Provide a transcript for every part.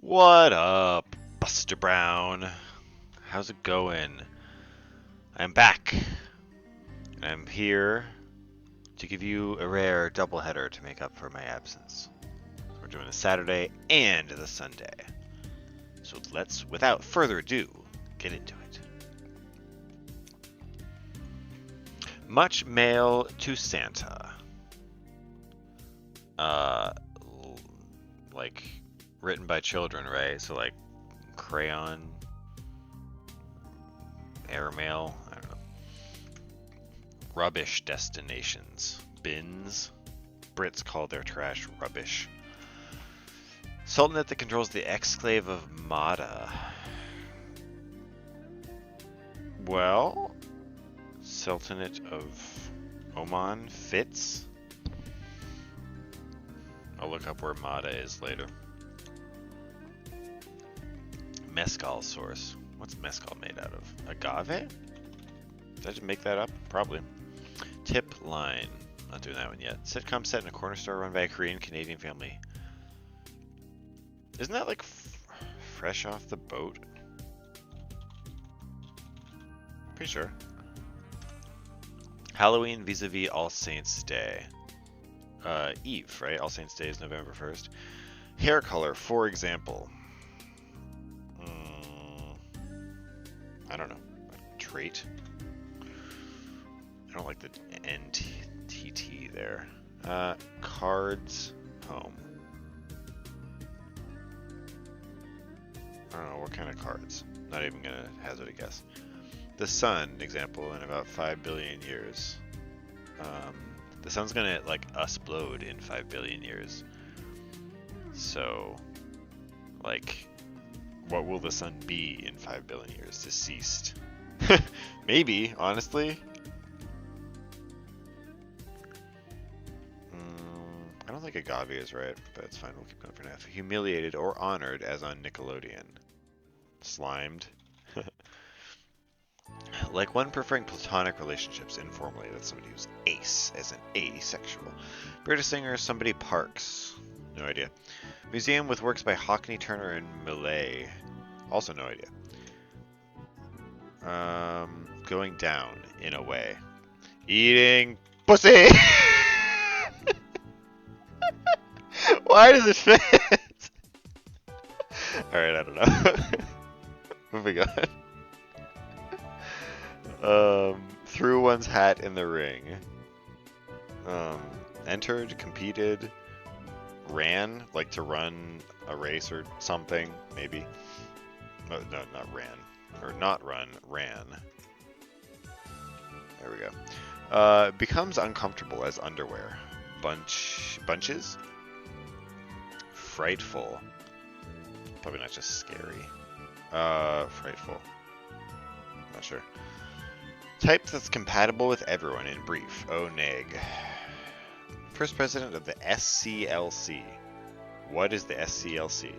What up, Buster Brown? How's it going? I'm back. I'm here to give you a rare doubleheader to make up for my absence. We're doing the Saturday and the Sunday. So let's, without further ado, get into it. Much mail to Santa. Like written by children, right? So like crayon, airmail, I don't know. Rubbish destinations, bins. Brits call their trash rubbish. Sultanate that controls the exclave of Mada. Well, Sultanate of Oman fits. I'll look up where Mada is later. Mezcal source. What's mezcal made out of? Agave? Did I just make that up? Probably. Tip line. Not doing that one yet. Sitcom set in a corner store run by a Korean-Canadian family. Isn't that like fresh off the boat? Pretty sure. Halloween vis-a-vis All Saints Day. Eve, right? All Saints Day is November 1st. Hair color, for example. I don't know. A trait? I don't like the NTT there. Cards, home. I don't know, what kind of cards? Not even gonna hazard a guess. The sun, example, in about 5 billion years. The sun's gonna, like, explode in 5 billion years. So, like, what will the sun be in 5 billion years? Deceased. Maybe, honestly. I don't think agave is right, but it's fine. We'll keep going for now. Humiliated or honored, as on Nickelodeon. Slimed. Like one preferring platonic relationships informally, that's somebody who's ace, as an asexual. British singer, somebody Parks. No idea. Museum with works by Hockney, Turner, and Millay. Also no idea. Going down, in a way. Eating pussy! Why does it fit? Alright, I don't know. Moving on. Threw one's hat in the ring. Entered, competed, ran, like to run a race or something, maybe. No, not ran. Or not run, ran. There we go. Becomes uncomfortable as underwear. Bunches? Frightful. Probably not just scary. Frightful. Not sure. Type that's compatible with everyone in brief. Oh, neg. First president of the SCLC. What is the SCLC?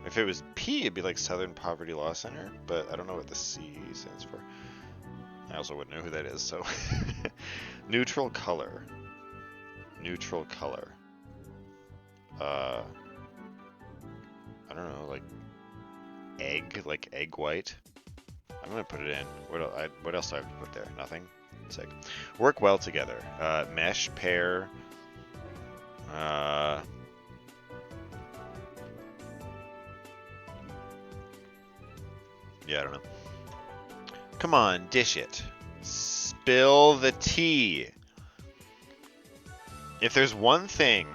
If it was P, it'd be like Southern Poverty Law Center, but I don't know what the C stands for. I also wouldn't know who that is, so. Neutral color. Neutral color. I don't know, like egg white. I'm gonna put it in. What else do I have to put there? Nothing. Sick. Work well together. Mesh, pair. Yeah, I don't know. Come on, dish it. Spill the tea. If there's one thing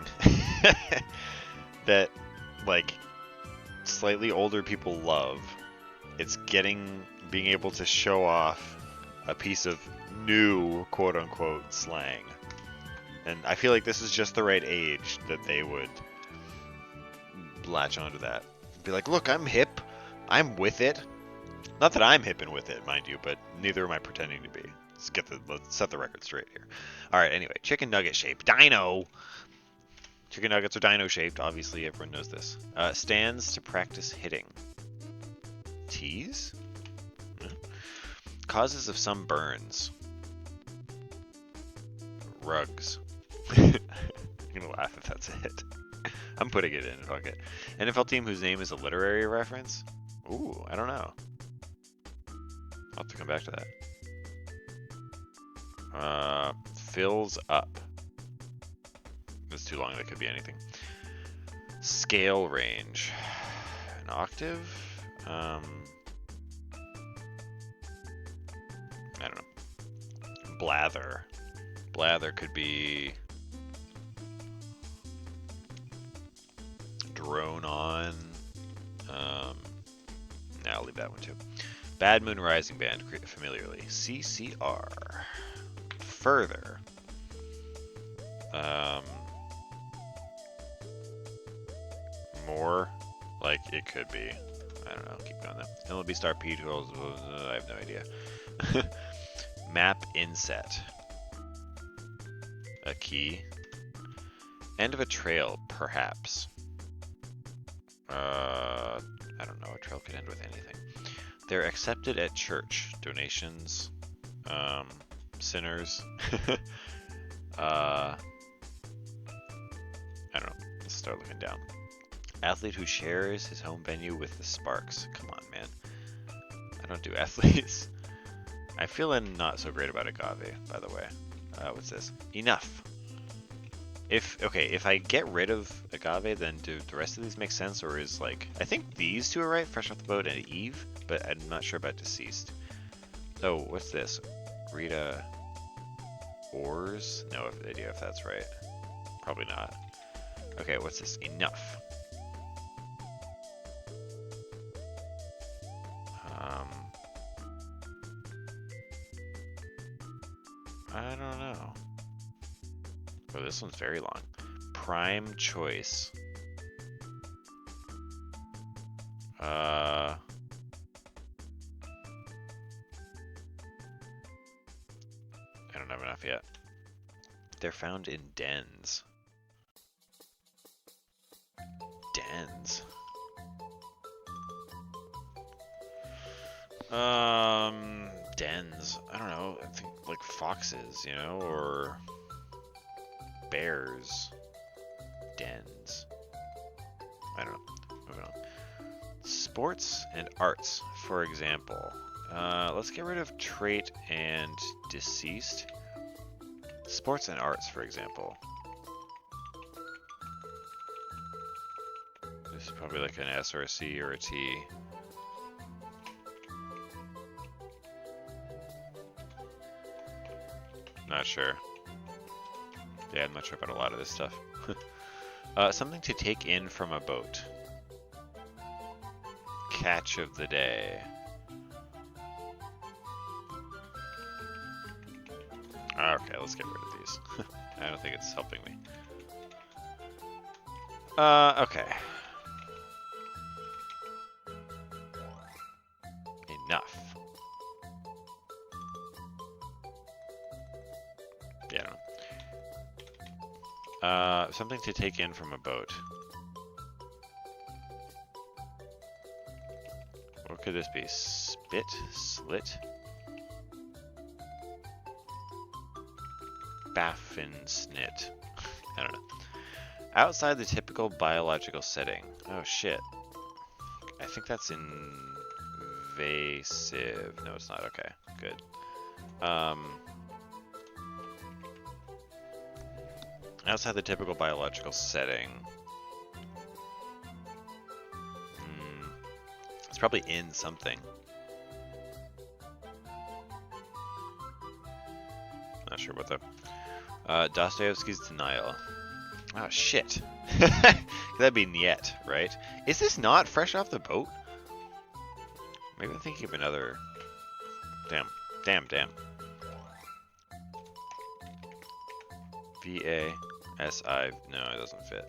that, like, slightly older people love, it's being able to show off a piece of new, quote-unquote, slang. And I feel like this is just the right age that they would latch onto that. Be like, look, I'm hip. I'm with it. Not that I'm hip and with it, mind you, but neither am I pretending to be. Let's set the record straight here. Alright, anyway, chicken nugget shape. Dino! Chicken nuggets are dino shaped, obviously everyone knows this. Stands to practice hitting. Tease? Causes of some burns. Rugs. I'm gonna laugh if that's it. I'm putting it in. Fuck it. NFL team whose name is a literary reference? Ooh, I don't know. I'll have to come back to that. Fills up. That's too long. That could be anything. Scale range. An octave? I don't know. Blather. Blather could be drone on. I'll leave that one too. Bad Moon Rising Band, familiarly. CCR. Further. More. Like, it could be. I don't know. Keep going though. MLB Star P tools. I have no idea. Map inset. A key. End of a trail, perhaps. I don't know. A trail could end with anything. They're accepted at church. Donations. Sinners. I don't know. Let's start looking down. Athlete who shares his home venue with the Sparks. Come on, man. I don't do athletes. I feel not so great about agave, by the way. What's this? Enough. If I get rid of agave, then do the rest of these make sense, or is like I think these two are right, fresh off the boat and Eve, but I'm not sure about deceased. Oh, what's this? Rita Ors? No idea if that's right. Probably not. Okay, what's this? Enough. I don't know. Oh, this one's very long. Prime choice. I don't have enough yet. They're found in dens. Dens. Dens. I don't know. I think like foxes, you know, or bears. Dens. I don't know. Moving on. Sports and arts, for example. Let's get rid of trait and deceased. Sports and arts, for example. This is probably like an S or a C or a T. Not sure. Yeah, I'm not sure about a lot of this stuff. Something to take in from a boat. Catch of the day. Okay, let's get rid of these. I don't think it's helping me. Okay. Enough. Yeah, I don't know. Something to take in from a boat. What could this be? Spit? Slit? Baffin snit. I don't know. Outside the typical biological setting. Oh shit. I think that's invasive. No, it's not. Okay, good. Outside the typical biological setting. It's probably in something. Not sure what though. Dostoevsky's Denial. Oh shit. That'd be Niet, right? Is this not fresh off the boat? Maybe I'm thinking of another. Damn. VASI. No, it doesn't fit.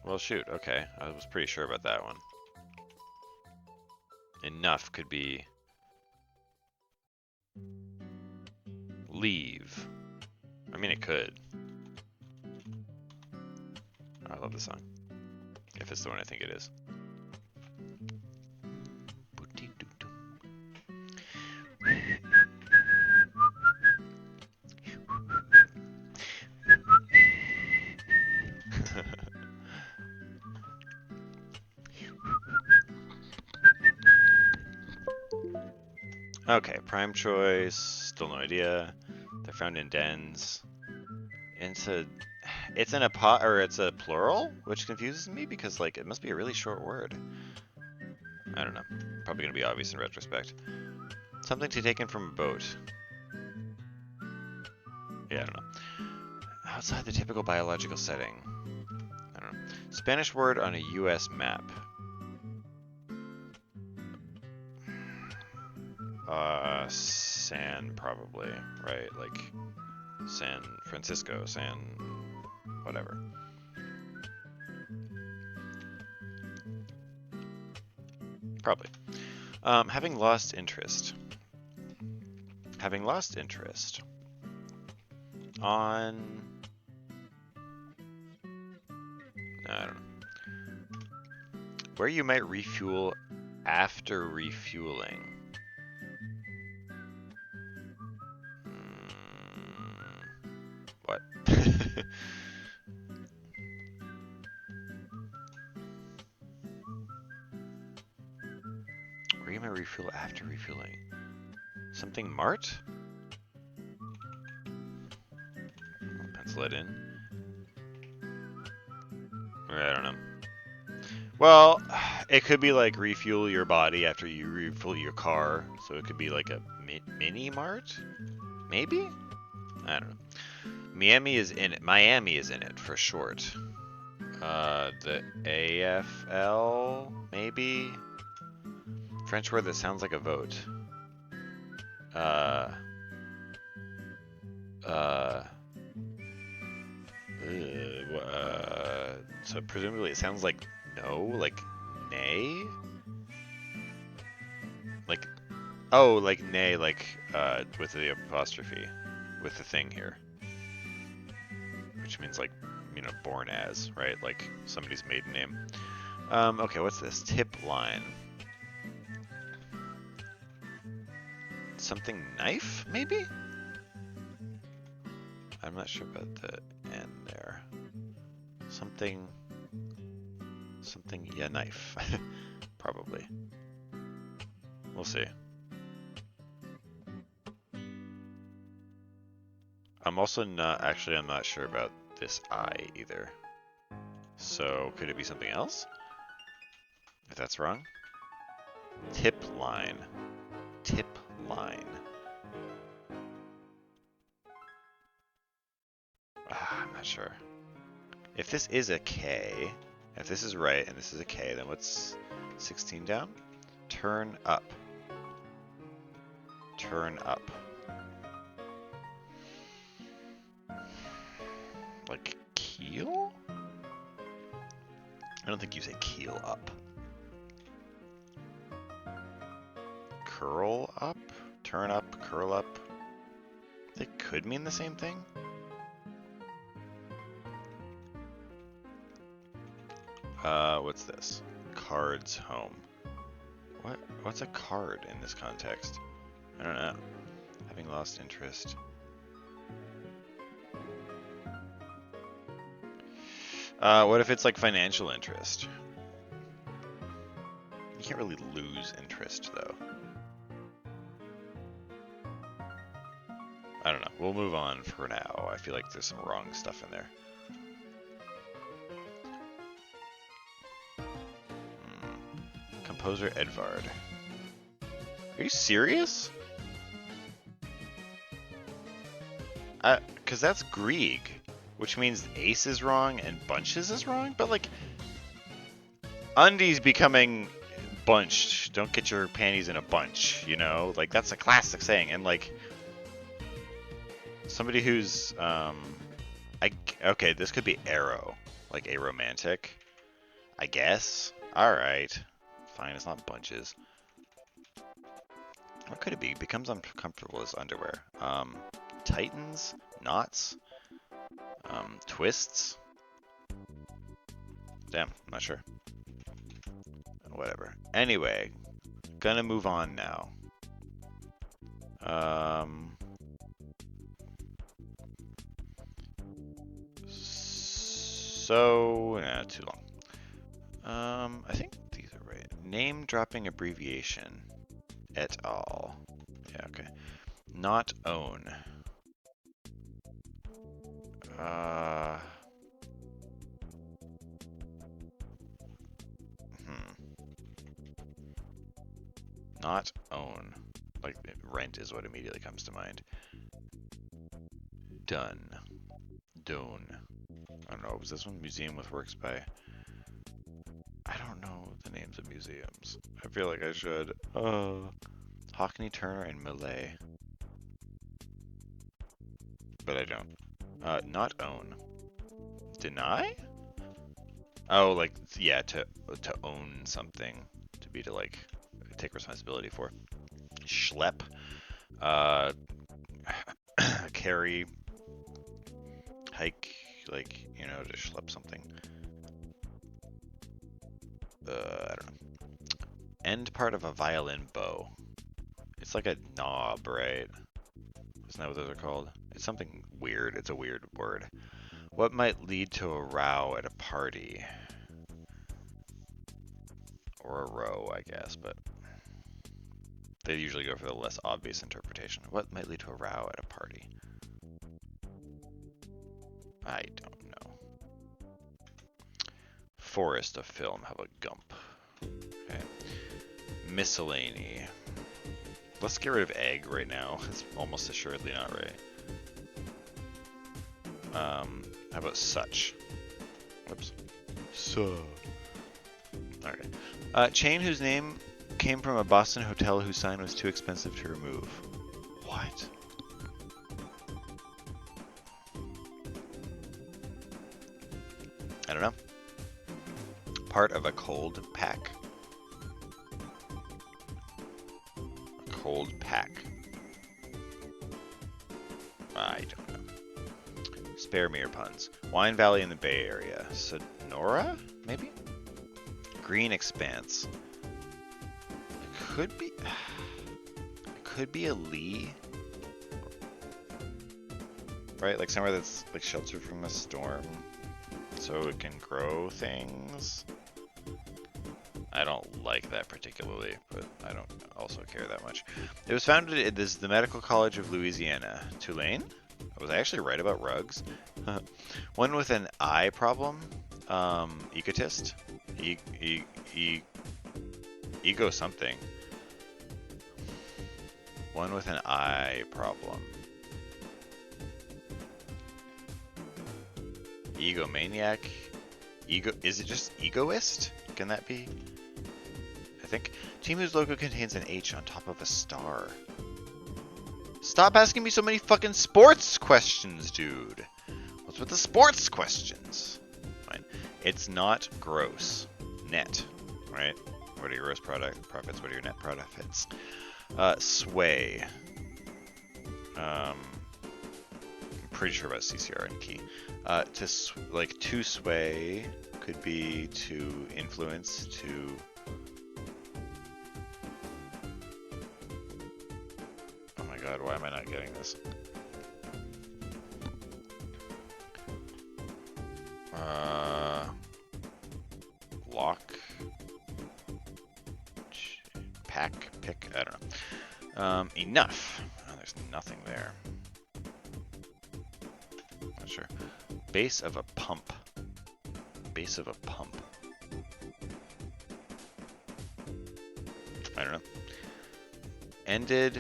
Well, shoot. Okay. I was pretty sure about that one. Enough could be leave. I mean, it could. I love this song. If it's the one I think it is. Okay, prime choice, still no idea. They're found in dens. It's in a pot, or it's a plural, which confuses me because like it must be a really short word. I don't know. Probably gonna be obvious in retrospect. Something to take in from a boat. Yeah, I don't know. Outside the typical biological setting. I don't know. Spanish word on a U.S. map. San probably, right? Like San Francisco, San whatever. Probably. Having lost interest. Having lost interest on... I don't know. Where you might refuel after refueling. What? Where you might refuel after refueling. Something Mart? I'll pencil it in. I don't know. Well, it could be like refuel your body after you refuel your car. So it could be like a mini Mart? Maybe? I don't know. Miami is in it for short. The AFL, maybe? French word that sounds like a vote. So presumably it sounds like no, like nay? Like, oh, like nay, like, with the apostrophe, with the thing here. Which means like, you know, born as, right? Like somebody's maiden name. Okay, what's this? Tip line. Something knife, maybe? I'm not sure about the N there. Something, yeah, knife. Probably. We'll see. I'm also not, actually, I'm not sure about this I either. So, could it be something else? If that's wrong. Tip line. Tip line. I'm not sure. If this is a K, if this is right and this is a K, then what's 16 down? Turn up. Turn up. Like keel? I don't think you say keel up. Curl up? Turn up, curl up. They could mean the same thing. What's this? Cards home. What's a card in this context? I don't know. Having lost interest. What if it's like financial interest? You can't really lose interest though. I don't know. We'll move on for now. I feel like there's some wrong stuff in there. Composer Edvard. Are you serious? Because that's Grieg, which means ace is wrong and bunches is wrong, but like undies becoming bunched. Don't get your panties in a bunch, you know? Like that's a classic saying. And like somebody who's okay, this could be arrow, like a romantic, I guess. All right. Fine, it's not bunches. What could it be? Becomes uncomfortable as underwear. Tightens? Knots? Twists? Damn, I'm not sure. Whatever. Anyway, gonna move on now. So, nah, too long. I think these are right. Name dropping abbreviation et al. Yeah, okay. Not own. Uh, Not own. Like, rent is what immediately comes to mind. Done. Done. I don't know, was this one museum with works by... I don't know the names of museums. I feel like I should. Hockney, Turner, and Millay. But I don't. Not own. Deny? Oh, like, yeah, to own something. To like, take responsibility for. Schlep. Carry. Hike, like, you know, to schlep something. I don't know. End part of a violin bow. It's like a knob, right? Isn't that what those are called? It's something weird. It's a weird word. What might lead to a row at a party? Or a row, I guess, but they usually go for the less obvious interpretation. What might lead to a row at a party? I don't know. Forest of film. How about Gump? Okay. Miscellany. Let's get rid of egg right now. It's almost assuredly not right. How about such? Whoops. So. Alright. Chain whose name came from a Boston hotel whose sign was too expensive to remove. What? I don't know. Part of a cold pack. A cold pack. I don't know. Spare me your puns. Wine Valley in the Bay Area. Sonora? Maybe? Green Expanse. Could be... It could be a Lee. Right? Like somewhere that's like sheltered from a storm. So it can grow things. I don't like that particularly, but I don't also care that much. It was founded at the Medical College of Louisiana. Tulane? Was I actually right about rugs? One with an eye problem. Egotist. Ego something. One with an eye problem. Egomaniac. Is it just egoist? Can that be? I think. Team whose logo contains an H on top of a star. Stop asking me so many fucking sports questions, dude. What's with the sports questions? Fine. It's not gross. Net. Right? What are your gross profits? What are your net profits? Sway. I'm pretty sure about CCR and key. To sway could be to influence, to... Oh my god, why am I not getting this? Lock. Pack, pick, I don't know. Enough. Oh, there's nothing there. Not sure. Base of a pump. Base of a pump. I don't know. Ended.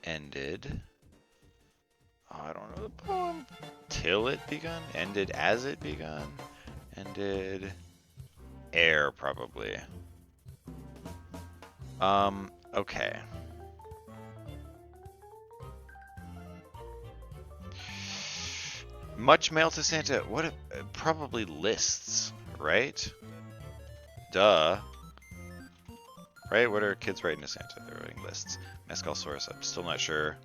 Ended. Oh, I don't know the poem. Till it begun? Ended as it begun? Ended. Air, probably. Okay. Much mail to Santa. What if, probably lists, right? Duh. Right? What are kids writing to Santa? They're writing lists. Mescalsaurus, I'm still not sure.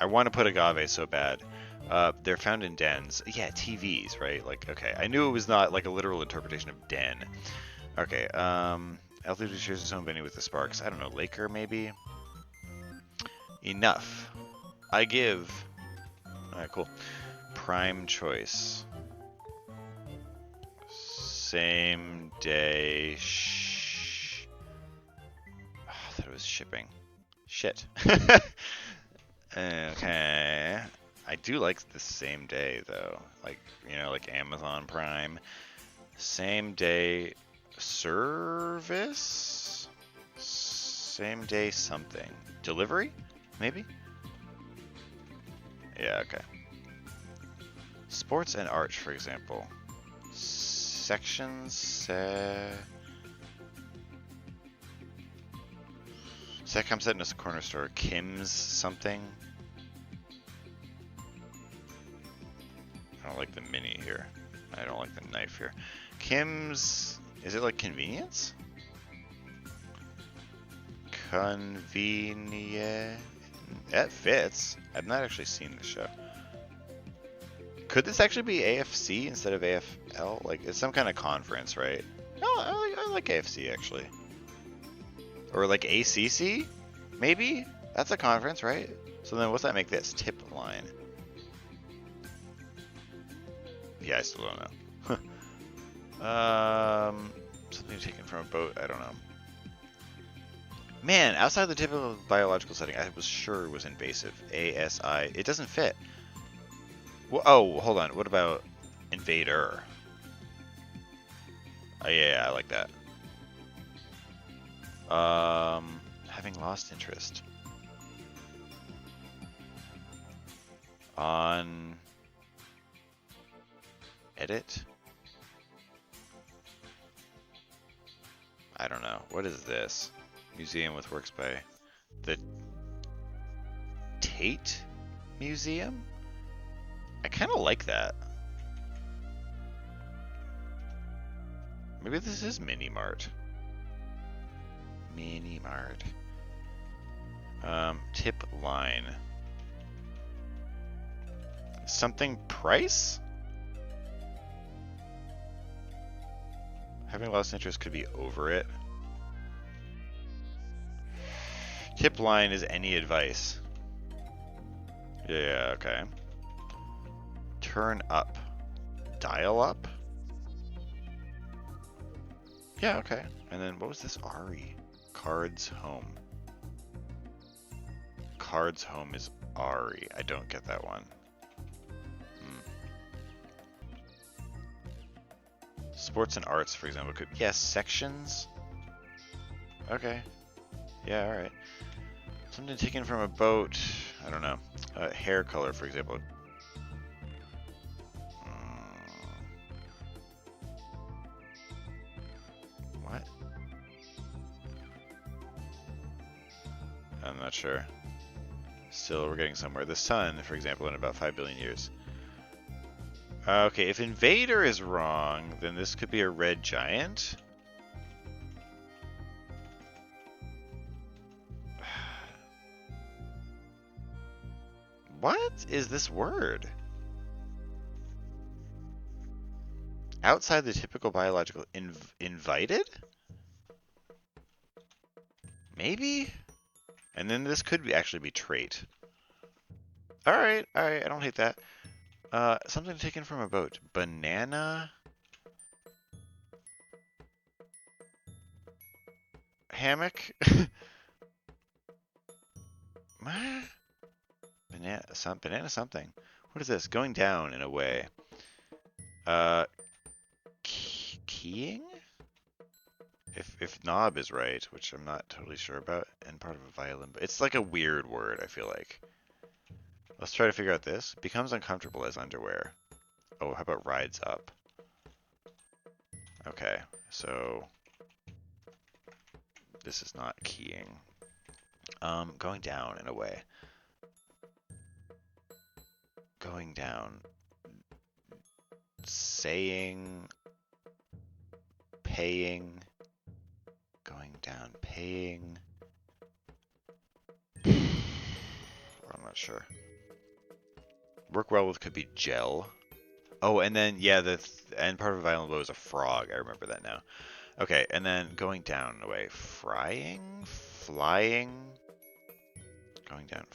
I want to put agave so bad. They're found in dens. Yeah, TVs, right? Like, okay. I knew it was not like a literal interpretation of den. Okay, Altitude shares its own venue with the Sparks. I don't know, Laker maybe? Enough. I give. Alright, cool. Prime choice. Same day. Oh, I thought it was shipping. Shit. Okay. I do like the same day though. Like, you know, like Amazon Prime. Same day service? Same day something. Delivery? Maybe? Yeah, okay. Sports and arts, for example. Sections, Secom set in a corner store. Kim's something. I don't like the mini here. I don't like the knife here. Kim's, is it like convenience? Convenient. That fits. I've not actually seen the show. Could this actually be AFC instead of AFL? Like, it's some kind of conference, right? No, I like AFC actually. Or like ACC? Maybe? That's a conference, right? So then what's that make this? Tip line. Yeah, I still don't know. Something taken from a boat, I don't know. Man, outside the typical biological setting, I was sure it was invasive. ASI. It doesn't fit. Well, oh, hold on. What about invader? Oh, yeah, I like that. Having lost interest. On edit? I don't know. What is this? Museum with works by the Tate Museum? I kind of like that. Maybe this is Mini Mart. Mini Mart. Tip line. Something price? Having lost interest could be over it. Tip line is any advice. Yeah, okay. Turn up. Dial up? Yeah, okay. And then what was this? Ari. Cards home. Cards home is Ari. I don't get that one. Sports and arts, for example, could... Yeah, sections? Okay. Yeah, alright. Something taken from a boat. I don't know. Hair color, for example. What? I'm not sure. Still, we're getting somewhere. The sun, for example, in about 5 billion years. Okay, if invader is wrong, then this could be a red giant. What is this word? Outside the typical biological... invited? Maybe? And then this could actually be trait. Alright, I don't hate that. Something taken from a boat. Banana? Hammock? Banana something. What is this? Going down in a way. Keying? If knob is right, which I'm not totally sure about, and part of a violin, but it's like a weird word, I feel like. Let's try to figure out this. Becomes uncomfortable as underwear. Oh, how about rides up? Okay, so this is not keying. Going down in a way. Going down. Saying. Paying. Going down. Paying. I'm not sure. Work well with could be gel. Oh, and then, yeah, and part of a violin bow is a frog. I remember that now. Okay, and then going down in a way. Frying? Flying? Going down.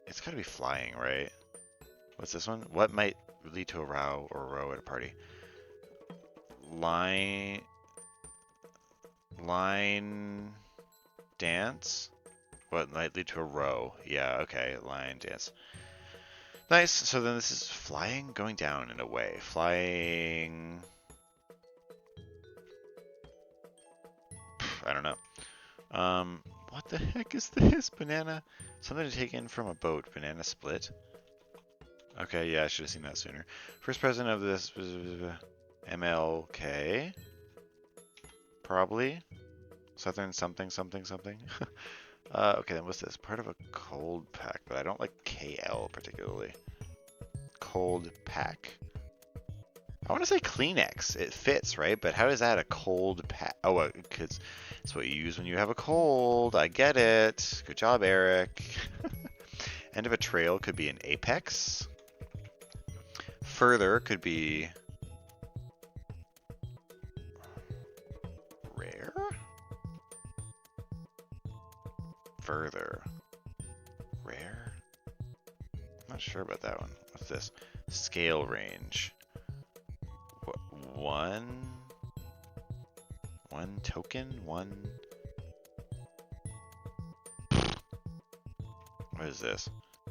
It's gotta be flying, right? What's this one? What might lead to a row or row at a party? line dance. What might lead to a row? Yeah, okay, line dance. Nice. So then this is flying, going down in a way. Flying. I don't know. What the heck is this? Banana? Something to take in from a boat. Banana split. Okay, yeah, I should have seen that sooner. First president of this MLK. Probably. Southern something something something. Okay, then what's this? Part of a cold pack, but I don't like KL particularly. Cold pack. I want to say Kleenex. It fits, right? But how is that a cold pack? Oh, because it's what you use when you have a cold. I get it. Good job, Eric. End of a trail could be an apex. Further could be rare. Further. Rare? I'm not sure about that one. What's this? Scale range. What, one token? One. What is this?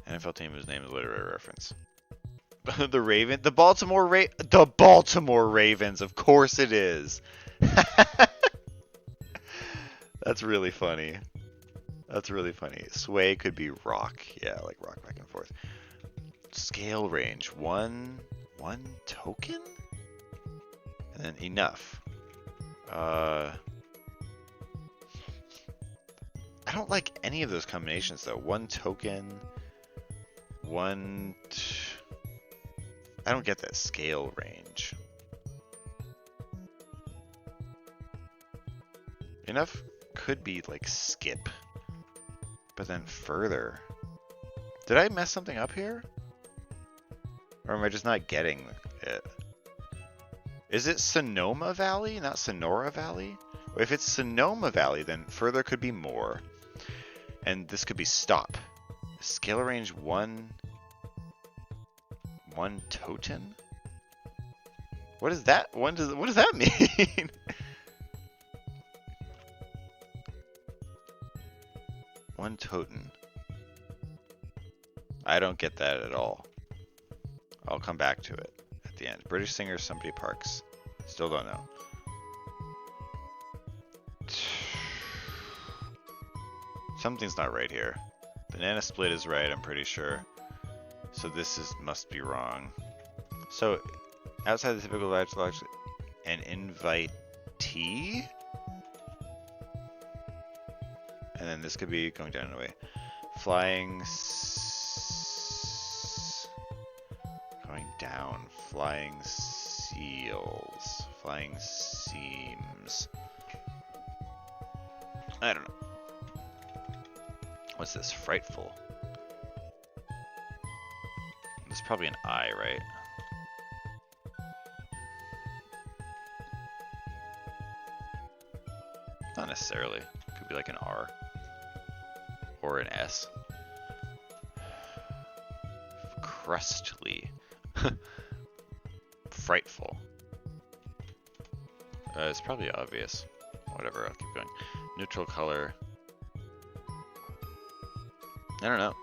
NFL team whose name is a literary reference. The Raven? The Baltimore Ravens, of course it is. That's really funny. That's really funny. Sway could be rock. Yeah, like rock back and forth. Scale range. One token? And then enough. I don't like any of those combinations though. One token. I don't get that scale range. Enough could be like skip. But then further. Did I mess something up here? Or am I just not getting it? Is it Sonoma Valley, not Sonora Valley? If it's Sonoma Valley, then further could be more. And this could be stop. Scale range one toten? What is that? What does that mean? One toten. I don't get that at all. I'll come back to it at the end. British singer Somebody Parks. Still don't know. Something's not right here. Banana split is right, I'm pretty sure. So this must be wrong. So outside the typical logic, an invitee? And then this could be going down in a way. Flying going down. Flying seals. Flying seams. I don't know. What's this? Frightful. This is probably an I, right? Not necessarily. Could be like an R. Or an S. Crustly. Frightful. It's probably obvious. Whatever, I'll keep going. Neutral color. I don't know.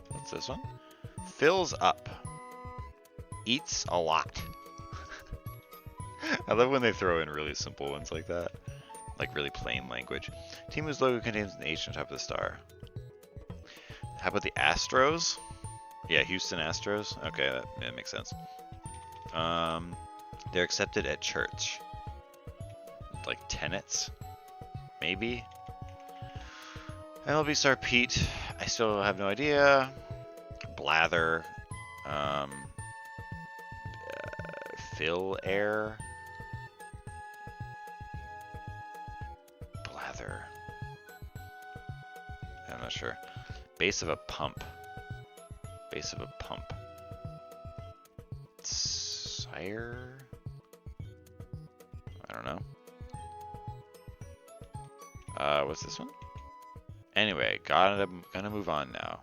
What's this one? Fills up. Eats a lot. I love when they throw in really simple ones like that. Like really plain language. Team whose logo contains an H on top of the star. How about the Astros? Yeah, Houston Astros. Okay, that makes sense. They're accepted at church. Like tenets? Maybe? MLB star Pete. I still have no idea. Blather. Fill air. Blather. I'm not sure. Base of a pump. Base of a pump. Sire? I don't know. What's this one? Anyway, gonna move on now.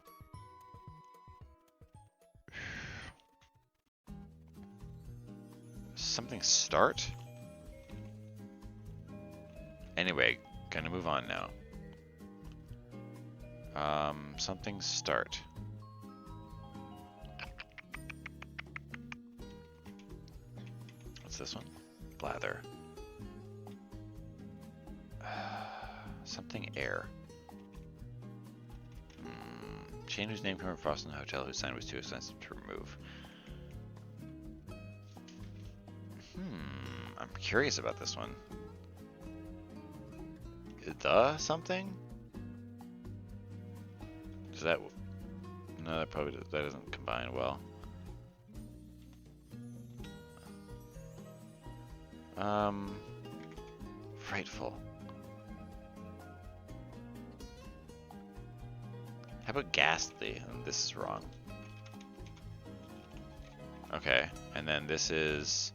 Something start? Anyway, gonna move on now. Something start. What's this one? Blather. Something air. Chain whose name came from Frost in the hotel whose sign was too expensive to remove. I'm curious about this one. The something? Does that... No, that probably that doesn't combine well. Frightful. How about ghastly? This is wrong. Okay, and then this is...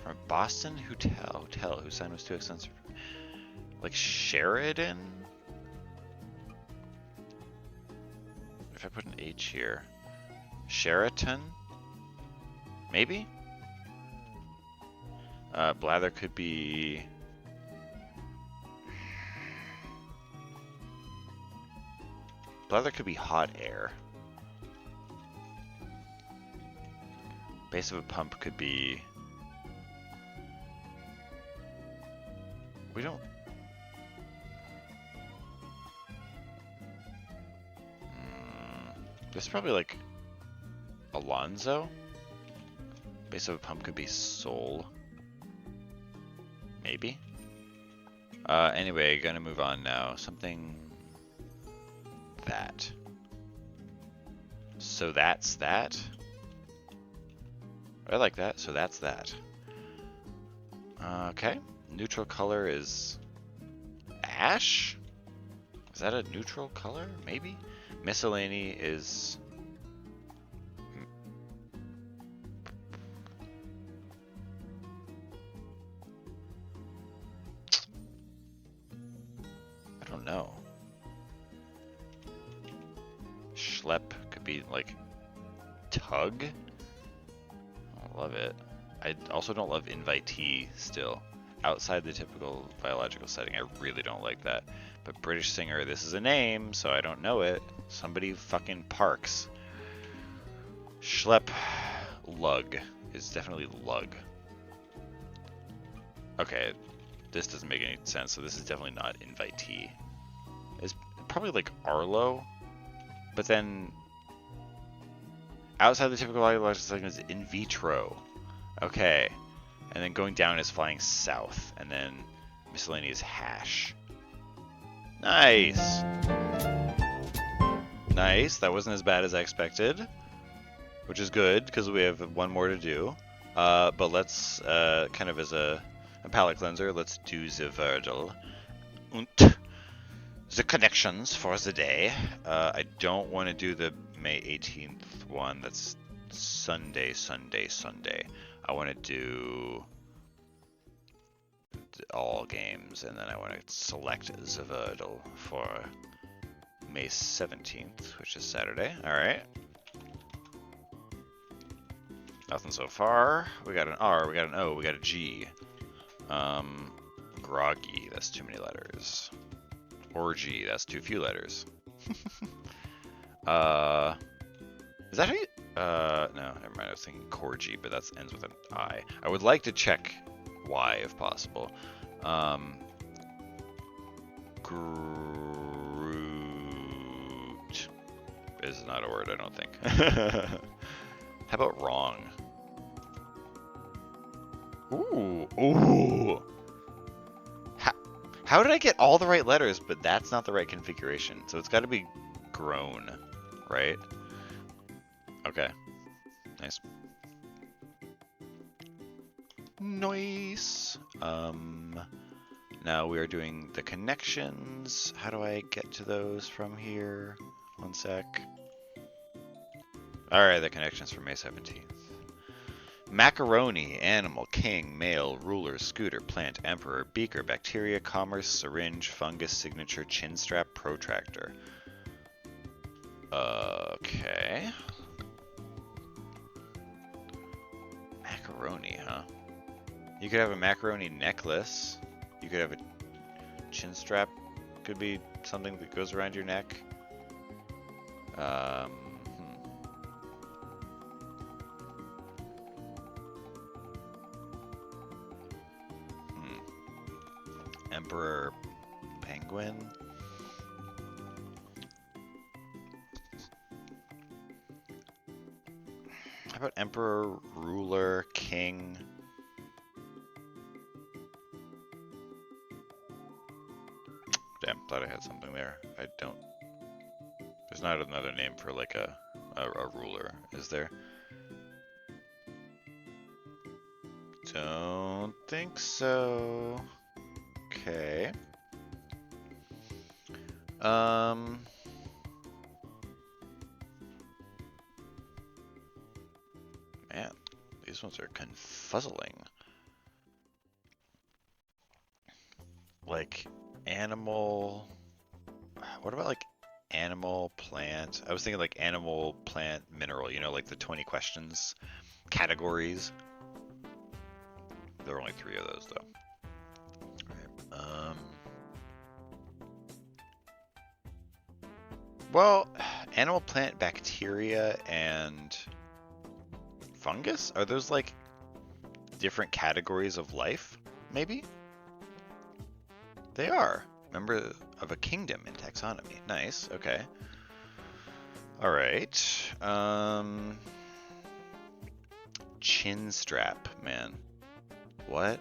from Boston Hotel whose sign was too expensive. Like Sheridan? If I put an H here. Sheraton? Maybe? Blather could be... Blather could be hot air. Base of a pump could be... We don't... This is probably like... Alonzo? Base of a pump could be Soul. Maybe? Anyway, gonna move on now. Something... that. So that's that? I like that, so that's that. Okay. Neutral color is... ash? Is that a neutral color? Maybe? Miscellany is... I don't know. Schlep could be like tug. I love it. I also don't love invitee still. Outside the typical biological setting, I really don't like that. But British singer, this is a name, so I don't know it. Somebody fucking Parks. Schlep lug is definitely lug. Okay, this doesn't make any sense, so this is definitely not invitee. It's probably like Arlo. But then, outside the typical biological setting is in vitro. Okay. And then going down is flying south. And then miscellaneous hash. Nice! Nice. That wasn't as bad as I expected. Which is good, because we have one more to do. But let's, kind of as a palate cleanser, let's do the Wordle. Und the connections for the day. I don't want to do the May 18th one. That's Sunday. I want to do all games, and then I want to select the Wordle for May 17th, which is Saturday. Alright. Nothing so far. We got an R, we got an O, we got a G. Groggy, that's too many letters. Orgy, that's too few letters. Is that how you... no, never mind. I was thinking Corgi, but that ends with an I. I would like to check Y if possible. Groot is not a word, I don't think. How about wrong? Ooh. How did I get all the right letters, but that's not the right configuration? So it's got to be grown, right? Okay. Nice. Nice. Now we are doing the connections. How do I get to those from here? One sec. Alright, the connections for May 17th. Macaroni, animal, king, male, ruler, scooter, plant, emperor, beaker, bacteria, commerce, syringe, fungus, signature, chin strap, protractor. Okay. Macaroni, huh? You could have a macaroni necklace. You could have a chin strap. Could be something that goes around your neck. Hmm. Emperor Penguin. How about Emperor, Ruler, King? Damn, thought I had something there. I don't. There's not another name for like a ruler, is there? Don't think so. Okay. Man, these ones are confuzzling. Like animal. What about like animal, plant? I was thinking like animal, plant, mineral. You know, like the 20 questions categories. There are only 3 of those though. All right. Well, animal, plant, bacteria, and fungus? Are those like different categories of life? Maybe? They are. Member of a kingdom in taxonomy. Nice. Okay. All right. Chin strap, man. What?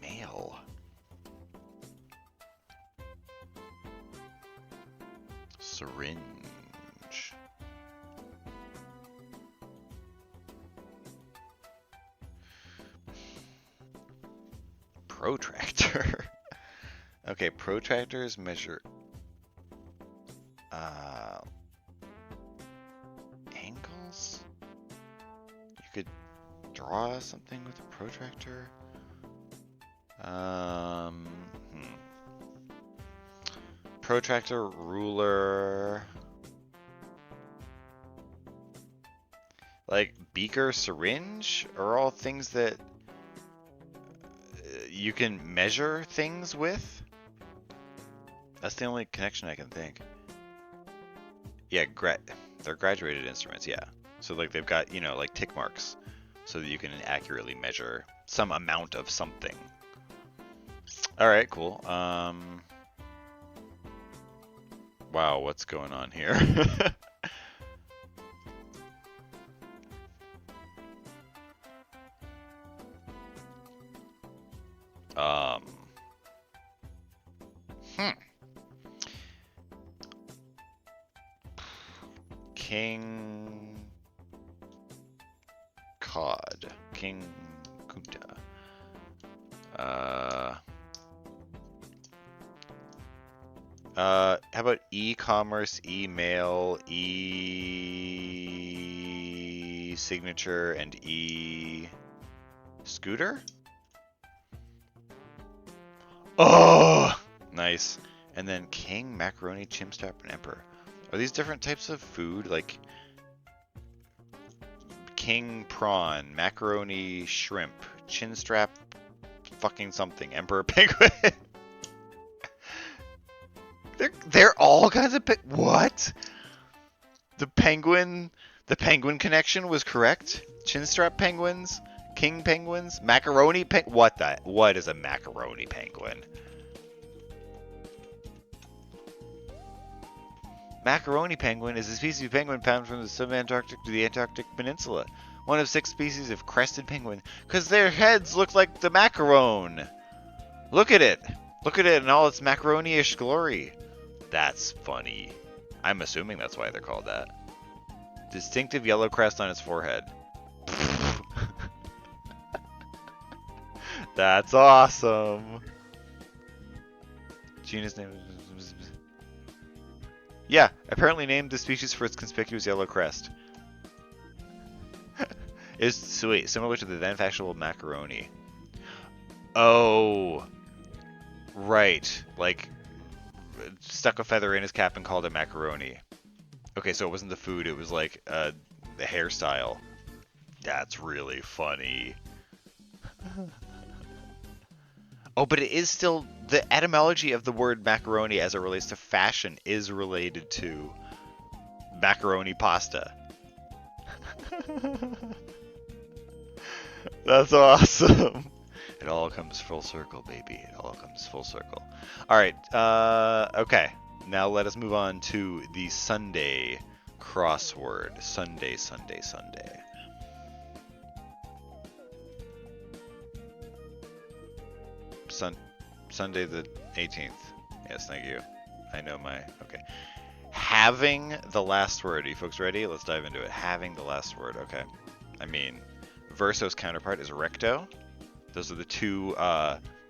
Male. Syringe. Protractor. Okay, protractors measure angles. You could draw something with a protractor. Protractor, ruler, like beaker, syringe are all things that you can measure things with. That's the only connection I can think. Yeah, they're graduated instruments, yeah. So like they've got, you know, like tick marks so that you can accurately measure some amount of something. All right, cool. Wow, what's going on here? King Cod. King Kunta. How about e-commerce, email, e-signature, and e-scooter? Oh! Nice. And then king, macaroni, chimstrap, and emperor. Are these different types of food? Like king prawn, macaroni shrimp, chinstrap fucking something, emperor penguin. they're all kinds of what? The penguin connection was correct. Chinstrap penguins, king penguins, macaroni what is a macaroni penguin? Macaroni penguin is a species of penguin found from the subantarctic to the Antarctic Peninsula. One of 6 species of crested penguin, because their heads look like the macaron. Look at it. Look at it in all its macaroni-ish glory. That's funny. I'm assuming that's why they're called that. Distinctive yellow crest on its forehead. That's awesome. Genus name. Yeah, apparently named the species for its conspicuous yellow crest. It's sweet, similar to the then fashionable macaroni. Oh, right. Like stuck a feather in his cap and called it macaroni. Okay, so it wasn't the food, it was like the hairstyle. That's really funny. Oh, but it is still, the etymology of the word macaroni as it relates to fashion is related to macaroni pasta. That's awesome. It all comes full circle, baby. It all comes full circle. All right. Okay. Now let us move on to the Sunday crossword. Sunday, Sunday, Sunday. Sunday the 18th. Yes, thank you. I know my... Okay. Having the last word. Are you folks ready? Let's dive into it. Having the last word. Okay. I mean, verso's counterpart is recto. Those are the two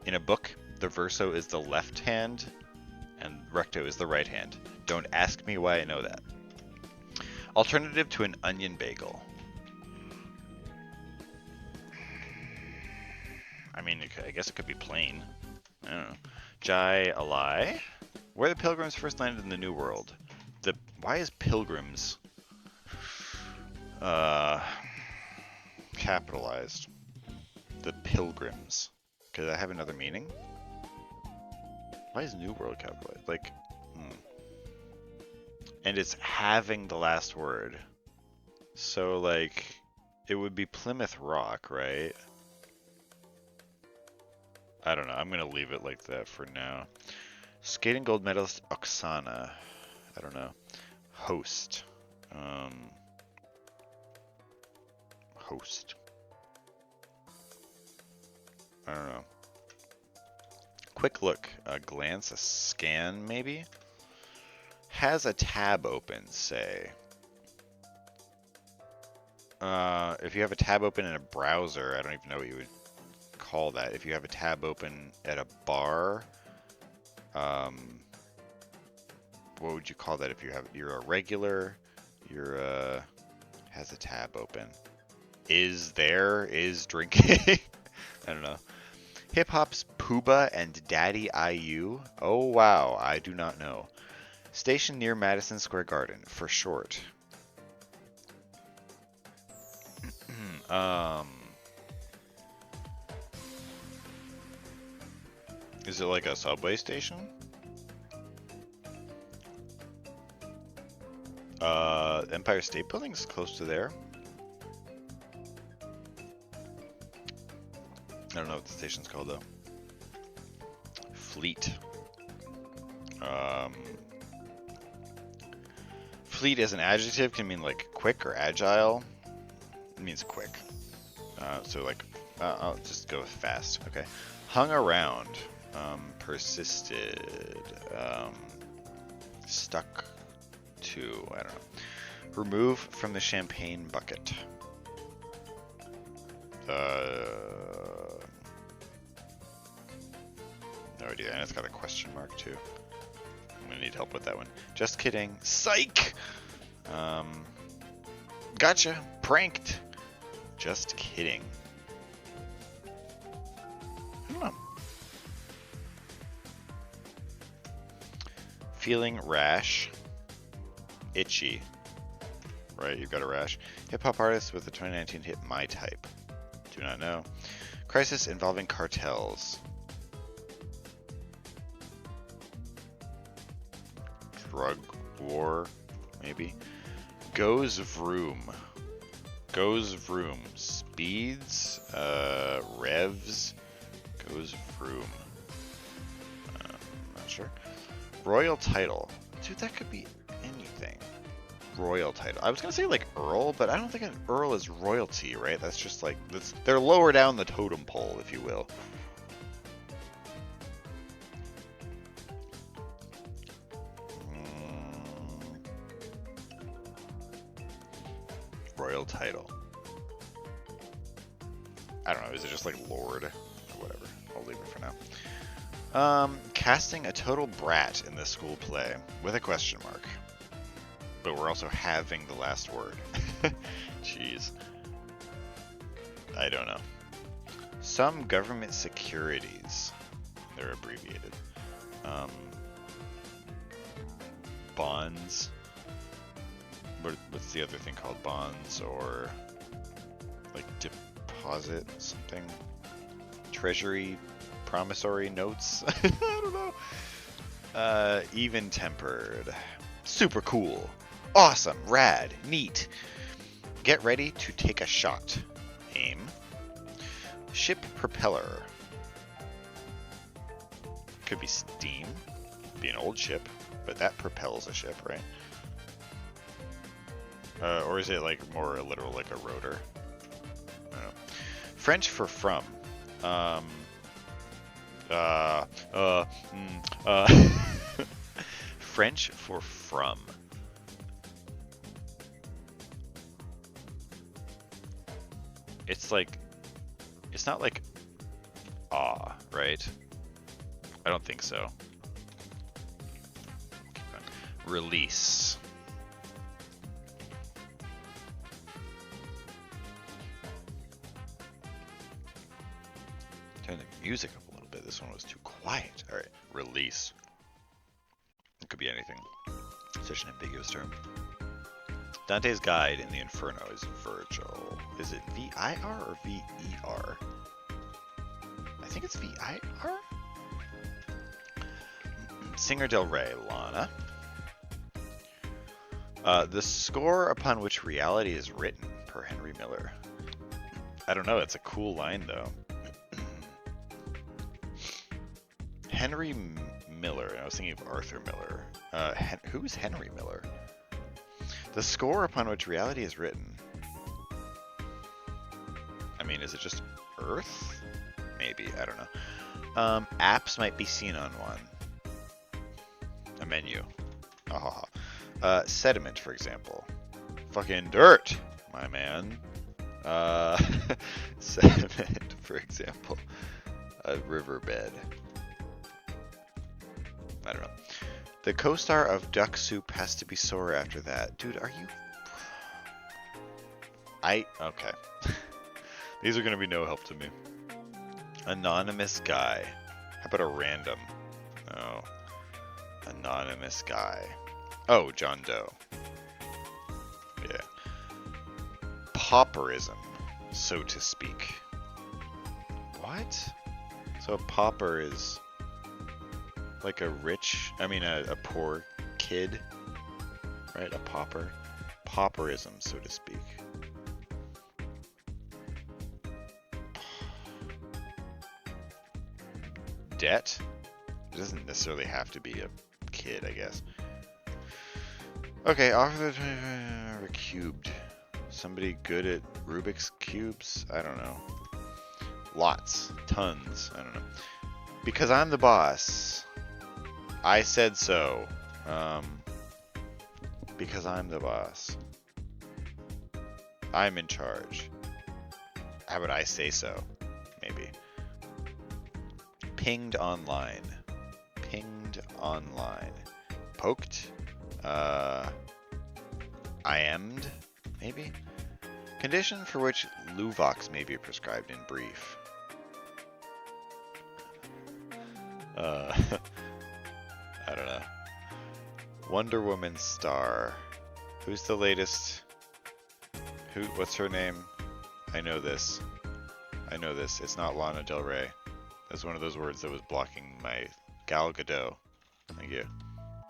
in a book. The verso is the left hand, and recto is the right hand. Don't ask me why I know that. Alternative to an onion bagel. I mean, I guess it could be plain. I don't know. Jai Alai. Where the Pilgrims first landed in the New World. Why is Pilgrims capitalized? The Pilgrims. Could that have another meaning? Why is New World capitalized? Like, And it's having the last word. So, like, it would be Plymouth Rock, right? I don't know. I'm going to leave it like that for now. Skating gold medalist Oksana. I don't know. Host. Host. I don't know. Quick look. A glance. A scan, maybe? Has a tab open, say. If you have a tab open in a browser, I don't even know what you would call that. If you have a tab open at a bar, what would you call that? If you're a regular, has a tab open. Is drinking. I don't know. Hip Hop's Pooba and Daddy IU. Oh wow, I do not know. Station near Madison Square Garden, for short. Is it like a subway station? Empire State Building's close to there. I don't know what the station's called though. Fleet. Fleet as an adjective can mean like quick or agile. It means quick. So like, I'll just go with fast. Okay. Hung around. Persisted. Stuck to. I don't know. Remove from the champagne bucket. No idea. And it's got a question mark too. I'm gonna need help with that one. Just kidding. Psych! Gotcha. Pranked. Just kidding. I don't know. Feeling rash. Itchy. Right, you've got a rash. Hip-hop artist with the 2019 hit My Type. Do not know. Crisis involving cartels. Drug war, maybe. Goes vroom. Goes vroom. Speeds, revs. Goes vroom. Not sure. Royal title. Dude, that could be anything. Royal title. I was gonna say like Earl, but I don't think an Earl is royalty, right? That's just like, they're lower down the totem pole, if you will. Royal title. I don't know, is it just like Lord? Or whatever. I'll leave it for now. Casting a total brat in the school play with a question mark. But we're also having the last word. Jeez. I don't know. Some government securities. They're abbreviated. bonds. What's the other thing called? Bonds or like deposit something? Treasury promissory notes? I don't know. Even-tempered. Super cool. Awesome. Rad. Neat. Get ready to take a shot. Aim. Ship propeller. Could be steam. Be an old ship, but that propels a ship, right? Or is it like more literal, like a rotor? I don't know. French for from. French for from. It's like, it's not like ah, right? I don't think so. Release. Turn the music up a little bit. This one was too quiet. All right, release. It could be anything. Such an ambiguous term. Dante's guide in the Inferno is Virgil. Is it V-I-R or V-E-R? I think it's V-I-R? Singer Del Rey, Lana. The score upon which reality is written, per Henry Miller. I don't know, it's a cool line though. Henry Miller, I was thinking of Arthur Miller. Who's Henry Miller? The score upon which reality is written. I mean, is it just Earth? Maybe, I don't know. Apps might be seen on one. A menu. Sediment, for example. Fucking dirt, my man. Sediment, for example. A riverbed. I don't know. The co-star of Duck Soup has to be sore after that. Dude, are you... Okay. These are going to be no help to me. Anonymous guy. How about a random? Oh. Anonymous guy. Oh, John Doe. Yeah. Pauperism, so to speak. What? So a pauper is like a rich, I mean a poor kid, right? A pauper. Pauperism, so to speak. Debt? It doesn't necessarily have to be a kid, I guess. Okay, offer the cubed. Somebody good at Rubik's cubes? I don't know. Lots, tons. I don't know. Because I'm the boss. I said so. Because I'm the boss. I'm in charge. How about I say so? Maybe. Pinged online. Pinged online. Poked. IM'd, maybe? Condition for which Luvox may be prescribed in brief. I don't know. Wonder Woman star. Who's the latest? What's her name? I know this. I know this. It's not Lana Del Rey. That's one of those words that was blocking my Gal Gadot. Thank you.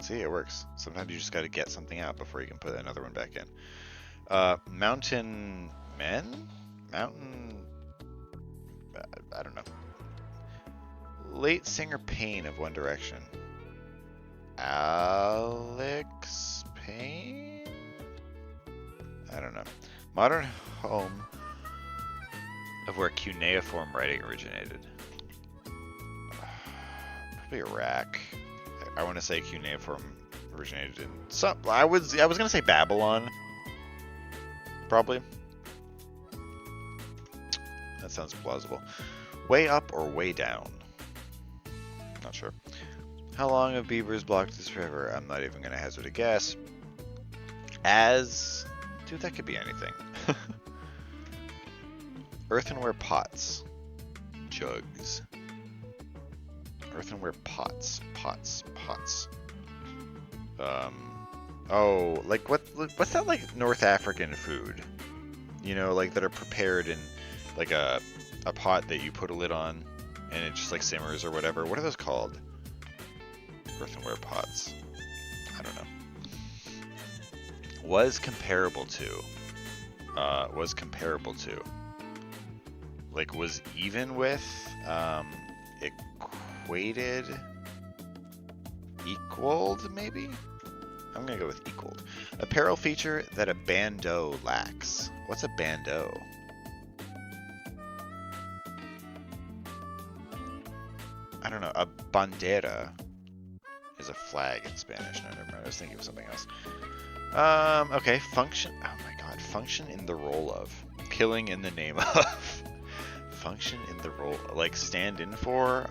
See, it works. Sometimes you just got to get something out before you can put another one back in. Mountain Men? Mountain... I don't know. Late singer Payne of One Direction. Alex Payne? I don't know. Modern home of where cuneiform writing originated. Probably Iraq. I want to say cuneiform originated in some. I was gonna say Babylon. Probably. That sounds plausible. Way up or way down? Not sure. How long have beavers blocked this river? I'm not even gonna hazard a guess. Dude, that could be anything. Earthenware pots. Jugs. Earthenware pots. Pots. Oh, like what's that like North African food? You know, like that are prepared in like a pot that you put a lid on and it just like simmers or whatever. What are those called? Earthenware pots. I don't know. Was comparable to. Was comparable to. Like was even with. Equated. Equaled, maybe? I'm gonna go with equaled. Apparel feature that a bandeau lacks. What's a bandeau? I don't know. A bandera is a flag in Spanish. No, never mind. I was thinking of something else. Okay. Function. Oh my god. Function in the role of. Killing in the name of. Function in the role. Like stand in for.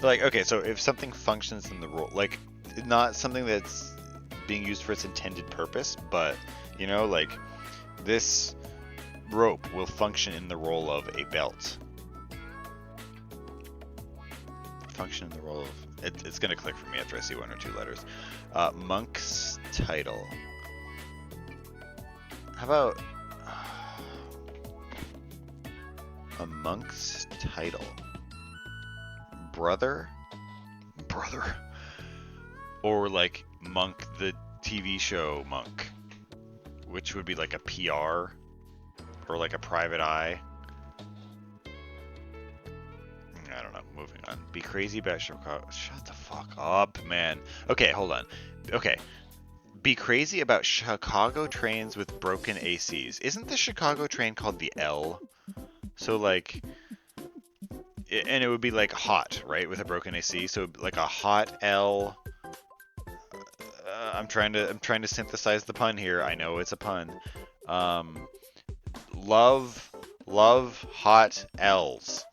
Like, okay, so if something functions in the role, like, not something that's being used for its intended purpose, but, you know, like, this rope will function in the role of a belt. Function in the role of... It's going to click for me after I see one or two letters. Monk's title. How about... a monk's title? Brother? Or like Monk, the TV show Monk, which would be like a PR or like a private eye. I don't know. Moving on. Be crazy about Chicago. Shut the fuck up, man. Okay, hold on. Okay. Be crazy about Chicago trains with broken ACs. Isn't the Chicago train called the L? So like... And it would be like hot, right, with a broken AC. So like a hot L. I'm trying to synthesize the pun here. I know it's a pun. Love hot L's.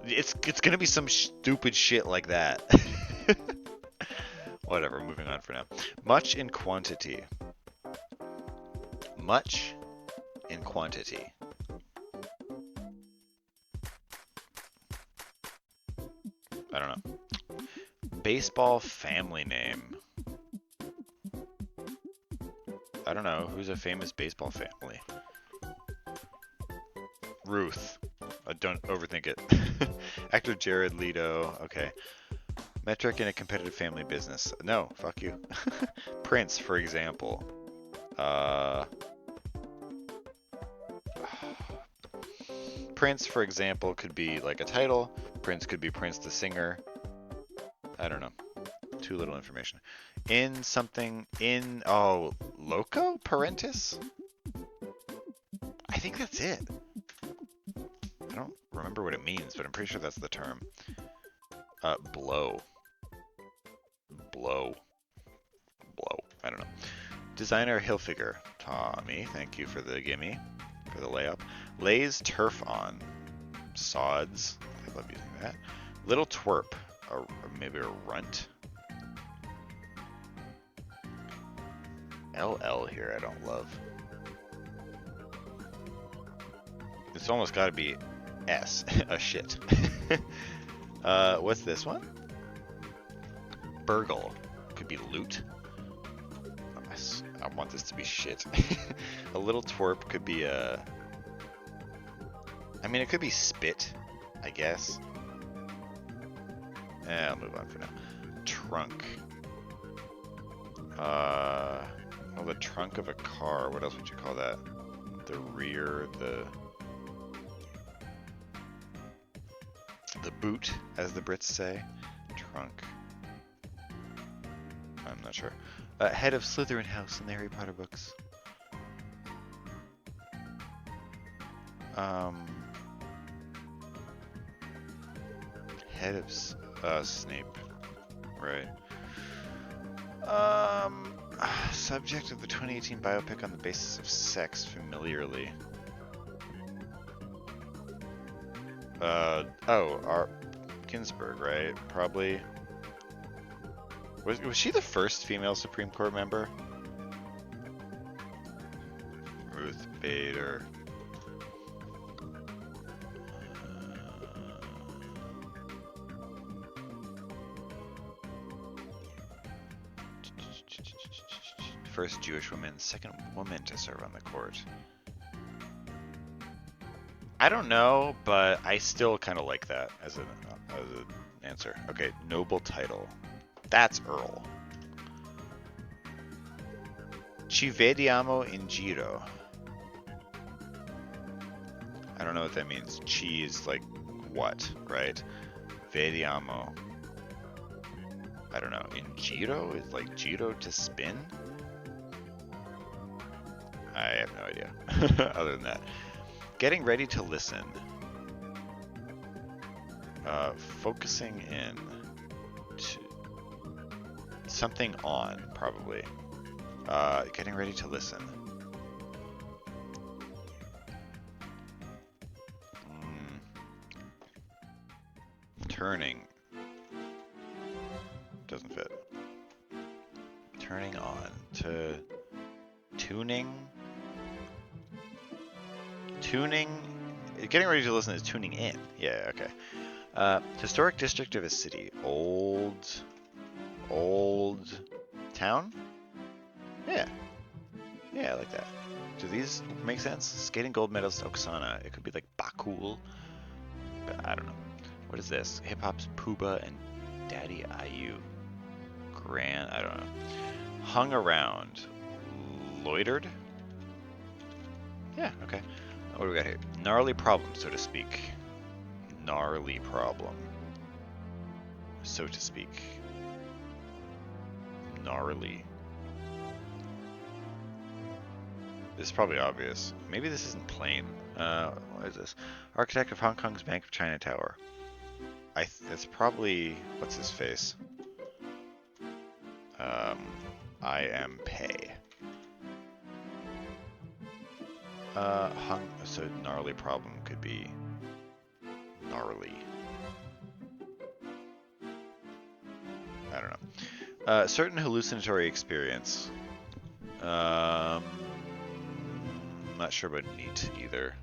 It's gonna be some stupid shit like that. Whatever. Moving on for now. Much in quantity. Much in quantity. I don't know. Baseball family name. I don't know. Who's a famous baseball family? Ruth. Don't overthink it. Actor Jared Leto. Okay. Metric in a competitive family business. No, fuck you. Prince, for example. Prince, for example, could be like a title. Prince could be Prince the singer. I don't know. Too little information. In something, in, oh, loco parentis? I think that's it. I don't remember what it means, but I'm pretty sure that's the term. Blow. Blow. I don't know. Designer Hilfiger. Tommy, thank you for the gimme, for the layup. Lays turf on. Sods. I love using that. Little twerp. Or maybe a runt. LL here, I don't love. It's almost got to be S. A shit. What's this one? Burgle. Could be loot. I want this to be shit. A little twerp could be a... I mean, it could be spit, I guess. I'll move on for now. Trunk. Well, the trunk of a car. What else would you call that? The rear, the boot, as the Brits say. Trunk. I'm not sure. Head of Slytherin House in the Harry Potter books. Head of Snape. Right. Subject of the 2018 biopic on the basis of sex familiarly. Oh, Ginsburg, right? Probably. Was she the first female Supreme Court member? Ruth Bader. first Jewish woman, second woman to serve on the court. I don't know, but I still kind of like that as an answer. Okay, noble title. That's Earl. Ci vediamo in giro. I don't know what that means. Chi is like what, right? Vediamo. I don't know. In giro is like giro to spin? I have no idea. Other than that. Getting ready to listen. Focusing in. Something on, probably. Getting ready to listen. Turning. Doesn't fit. Turning on. To tuning. Tuning. Getting ready to listen is tuning in. Yeah, okay. Historic district of a city. Old town? Yeah. Yeah, I like that. Do these make sense? Skating gold medals to Oksana. It could be like Bakul. But I don't know. What is this? Hip Hop's Pooba and Daddy IU. Grand. I don't know. Hung around. Loitered? Yeah, okay. What do we got here? Gnarly problem, so to speak. Gnarly problem. So to speak. Gnarly. This is probably obvious. Maybe this isn't plain. What is this? Architect of Hong Kong's Bank of China Tower. It's probably... What's his face? I am Pei. So gnarly problem could be... Gnarly. I don't know. Certain hallucinatory experience. Not sure about neat either.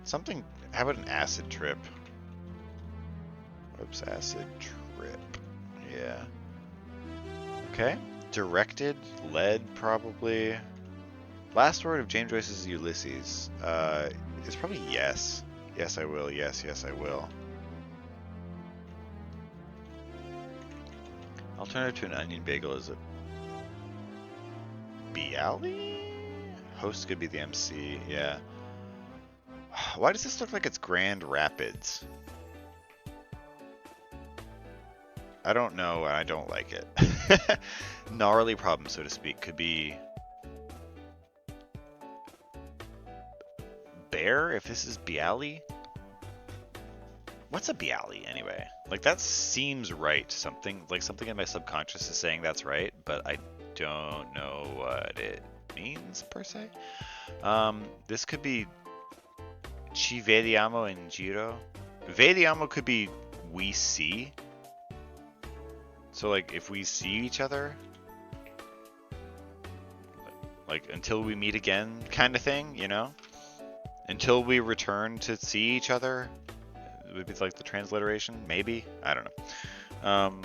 Something. How about an acid trip? Oops, acid trip. Yeah. Okay. Directed, led, probably. Last word of James Joyce's Ulysses. It's probably yes. Yes, I will. Yes, yes, I will. Alternative to an onion bagel is a bialy? Host could be the MC, yeah. Why does this look like it's Grand Rapids? I don't know, and I don't like it. Gnarly problem, so to speak, could be... Bear, if this is bialy? What's a bialy, anyway? Like, that seems right. Something in my subconscious is saying that's right, but I don't know what it means, per se. This could be Ci vediamo in giro. Vediamo could be we see. So, like, if we see each other, like, until we meet again kind of thing, you know? Until we return to see each other. It would be like the transliteration, maybe? I don't know.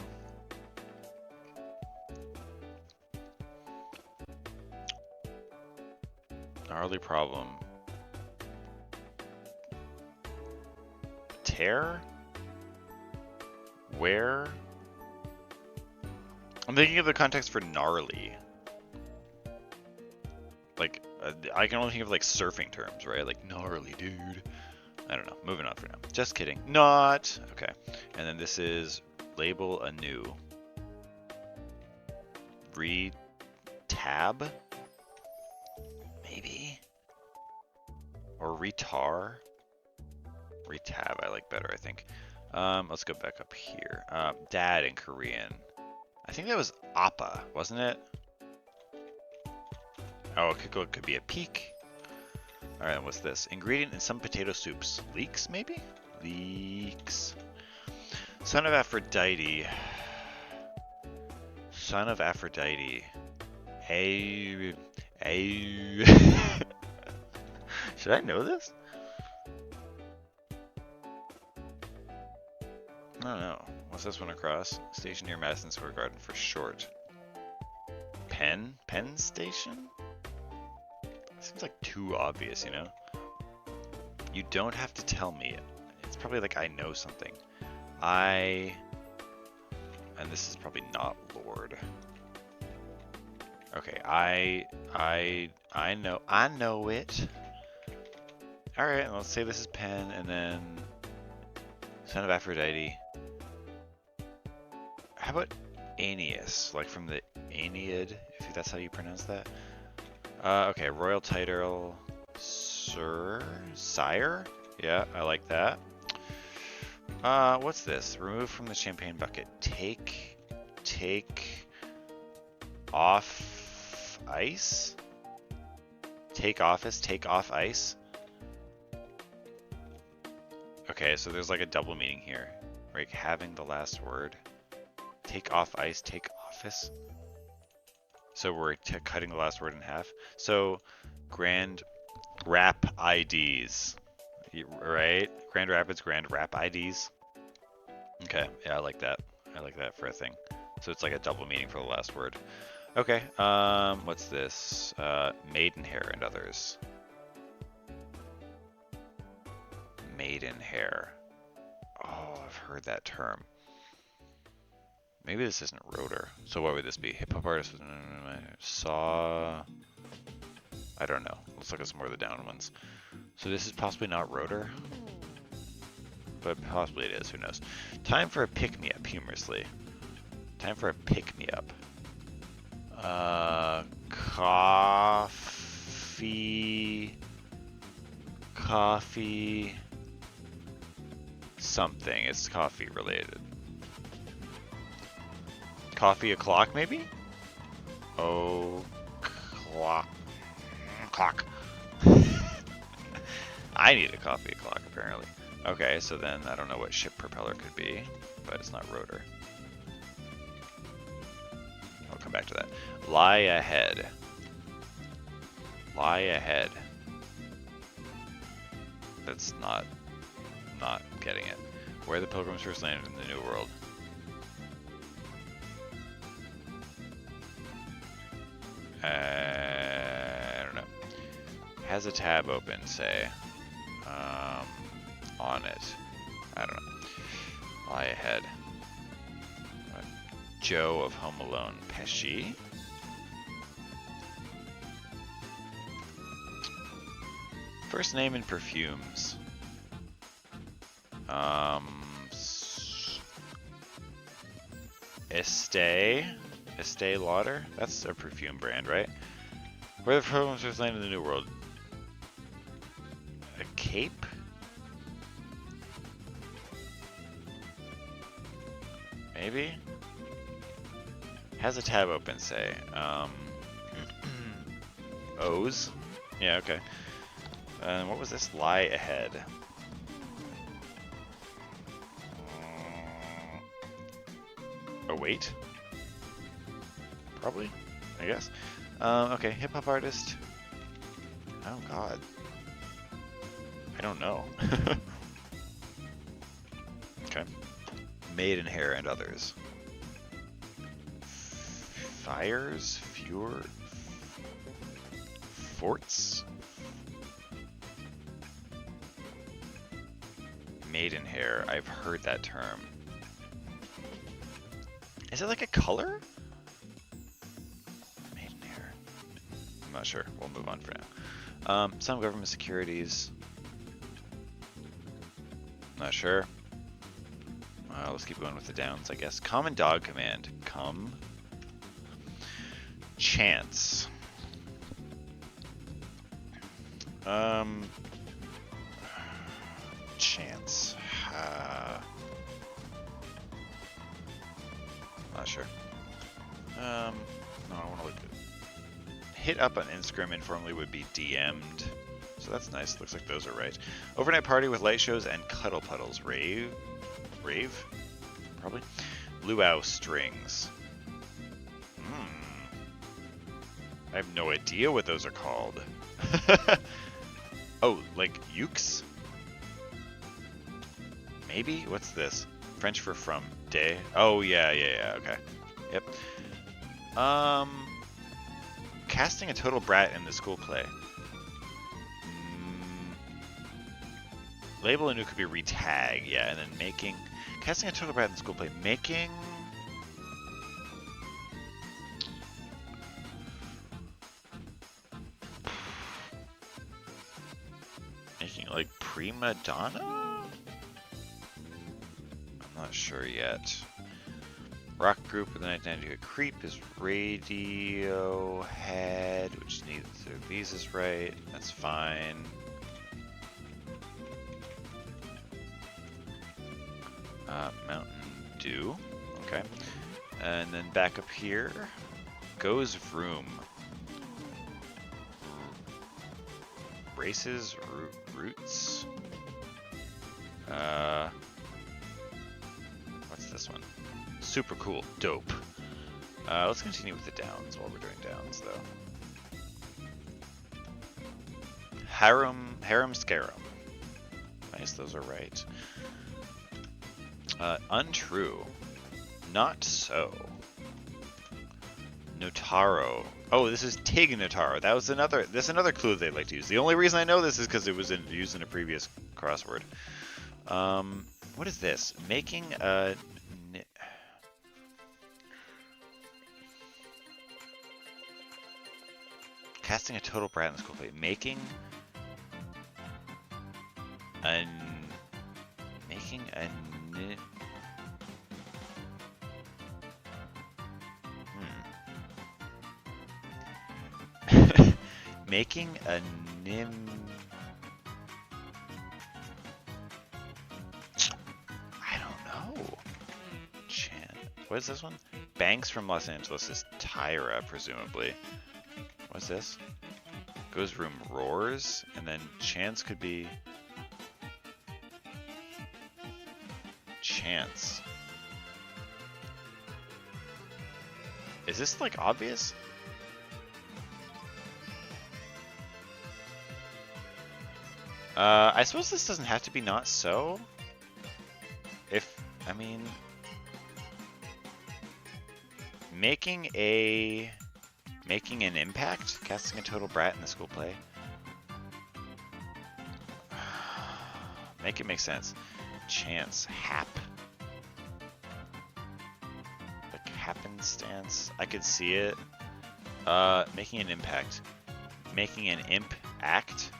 Gnarly problem. Tear? Where? I'm thinking of the context for gnarly. Like, I can only think of like surfing terms, right? Like gnarly, dude. I don't know. Moving on for now. Just kidding. Not. Okay. And then this is label anew. Re-tab? Maybe? Or retar? Re-tab I like better, I think. Let's go back up here. Dad in Korean. I think that was appa, wasn't it? Oh, it could be a peak. Alright, what's this? Ingredient in some potato soups. Leeks, maybe? Leeks. Son of Aphrodite. Son of Aphrodite. Hey. Hey. Should I know this? I don't know. What's this one across? Station near Madison Square Garden for short. Penn station? Seems like too obvious, you know? You don't have to tell me. It's probably like I know something. And this is probably not Lord. Okay, I know it. All right, let's say this is Penn, and then son of Aphrodite. How about Aeneas, like from the Aeneid, if that's how you pronounce that? Okay, royal title, sire? Yeah, I like that. What's this? Remove from the champagne bucket. Take off ice? Take office, take off ice? Okay, so there's like a double meaning here. Like having the last word. Take off ice, take office. So we're cutting the last word in half. So Grand Rap IDs, right? Grand Rapids Grand Rap IDs. Okay, yeah, I like that. I like that for a thing. So it's like a double meaning for the last word. Okay, what's this? Maidenhair and others. Maidenhair. Oh, I've heard that term. Maybe this isn't rotor. So what would this be? Hip hop artist saw. I don't know. Let's look at some more of the down ones. So this is possibly not rotor, but possibly it is. Who knows? Time for a pick me up. Humorously. Time for a pick me up. Coffee. Something. It's coffee related. Coffee o'clock, maybe? Oh, clock. I need a coffee o'clock, apparently. Okay, so then I don't know what ship propeller could be, but it's not rotor. I'll come back to that. Lie ahead. Lie ahead. That's not getting it. Where the pilgrims first landed in the New World. I don't know. Has a tab open, say. On it. I don't know. Lie ahead. Joe of Home Alone. Pesci. First name in perfumes. Estee Lauder? That's a perfume brand, right? Where the pilgrims first landed in the New World. A cape? Maybe? Has a tab open, say. O's? Yeah, okay. What was this? Lie ahead. Await? Probably, I guess. Okay, hip hop artist. Oh god. I don't know. Okay. Maidenhair and others. Fires? Forts? Maidenhair. I've heard that term. Is it like a color? Maidenhair. I'm not sure. We'll move on for now. Some government securities. Not sure. Let's keep going with the downs, I guess. Common dog command. Come. Chance. Chance. Not sure. No, I want to look at. Hit up on Instagram informally would be DM'd. So that's nice. Looks like those are right. Overnight party with light shows and cuddle puddles. Rave? Probably. Luau strings. I have no idea what those are called. Oh, like ukes? Maybe? What's this? French for from. Day? Oh, yeah, okay. Yep. casting a total brat in the school play. Label a new could be retag, yeah, and then casting a total brat in the school play, making like prima donna? I'm not sure yet. Rock group with the 1992 creep is Radiohead, which needs their visas right. That's fine. Mountain Dew. Okay. And then back up here goes Vroom. Races, roots. What's this one? Super cool, dope. Let's continue with the downs while we're doing downs, though. Harem Scarum. Nice, those are right. Untrue. Not so. Notaro. Oh, this is Tig Notaro. That's another clue they'd like to use. The only reason I know this is because it was used in a previous crossword. What is this? Making a... Casting a total brat in the school play. Making a... Making a I don't know. What is this one? Banks from Los Angeles is Tyra, presumably. What's this? Goes room roars, and then chance could be chance. Is this like obvious? I suppose this doesn't have to be not so. I mean, making an impact, casting a total brat in the school play. Make it make sense. Chance, hap. Like happenstance. I could see it. Making an impact. Making an imp act.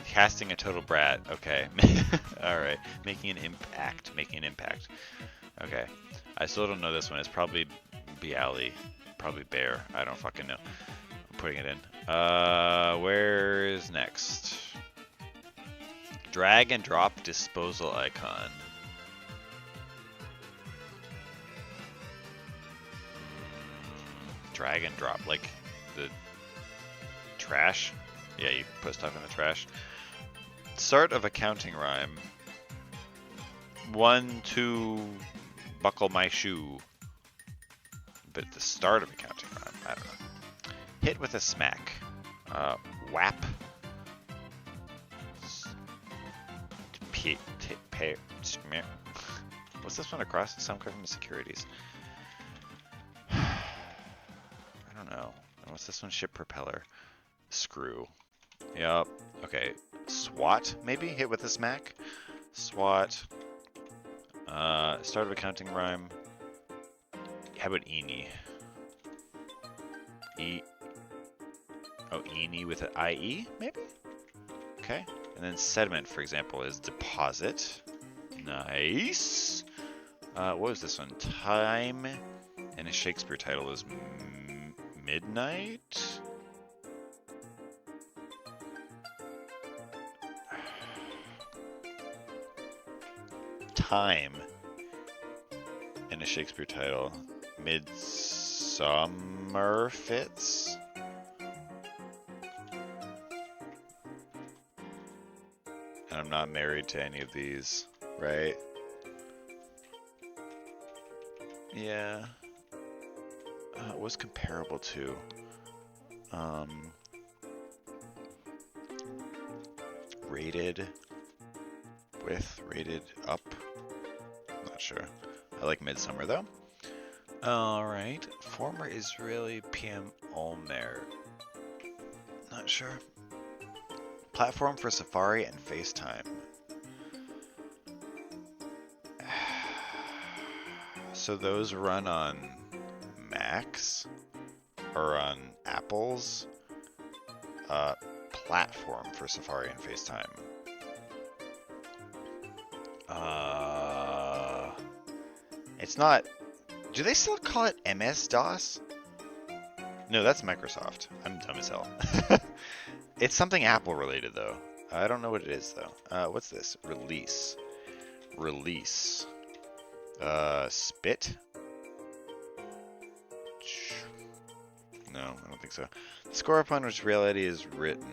Casting a total brat. Okay. Alright. Making an impact. Making an impact. Okay. I still don't know this one. It's probably Bialy. Probably Bear. I don't fucking know. I'm putting it in. Where's next? Drag and drop disposal icon. Drag and drop. Like the trash. Yeah, you put stuff in the trash. Start of a counting rhyme. 1, 2, buckle my shoe. But the start of a counting rhyme, I don't know. Hit with a smack. Whap. What's this one across? Some government securities. I don't know. What's this one? Ship propeller. Screw. Yup. Okay. SWAT, maybe? Hit with a smack? SWAT. Start of a counting rhyme. How about Eenie? Eenie with an IE, maybe? Okay. And then sediment, for example, is deposit. Nice. What was this one? Time. And a Shakespeare title is midnight. Time. And a Shakespeare title. Midsummer Fits. And I'm not married to any of these, right? Yeah. It was comparable to. Rated with, rated up. Not sure. I like Midsummer though. Alright. Former Israeli PM Olmer. Not sure. Platform for Safari and FaceTime. So those run on Macs or on Apple's platform for Safari and FaceTime. It's not. Do they still call it MS-DOS? No, that's Microsoft. I'm dumb as hell. It's something Apple related though. I don't know what it is though. What's this? Release. Release. Spit? No, I don't think so. The score upon which reality is written.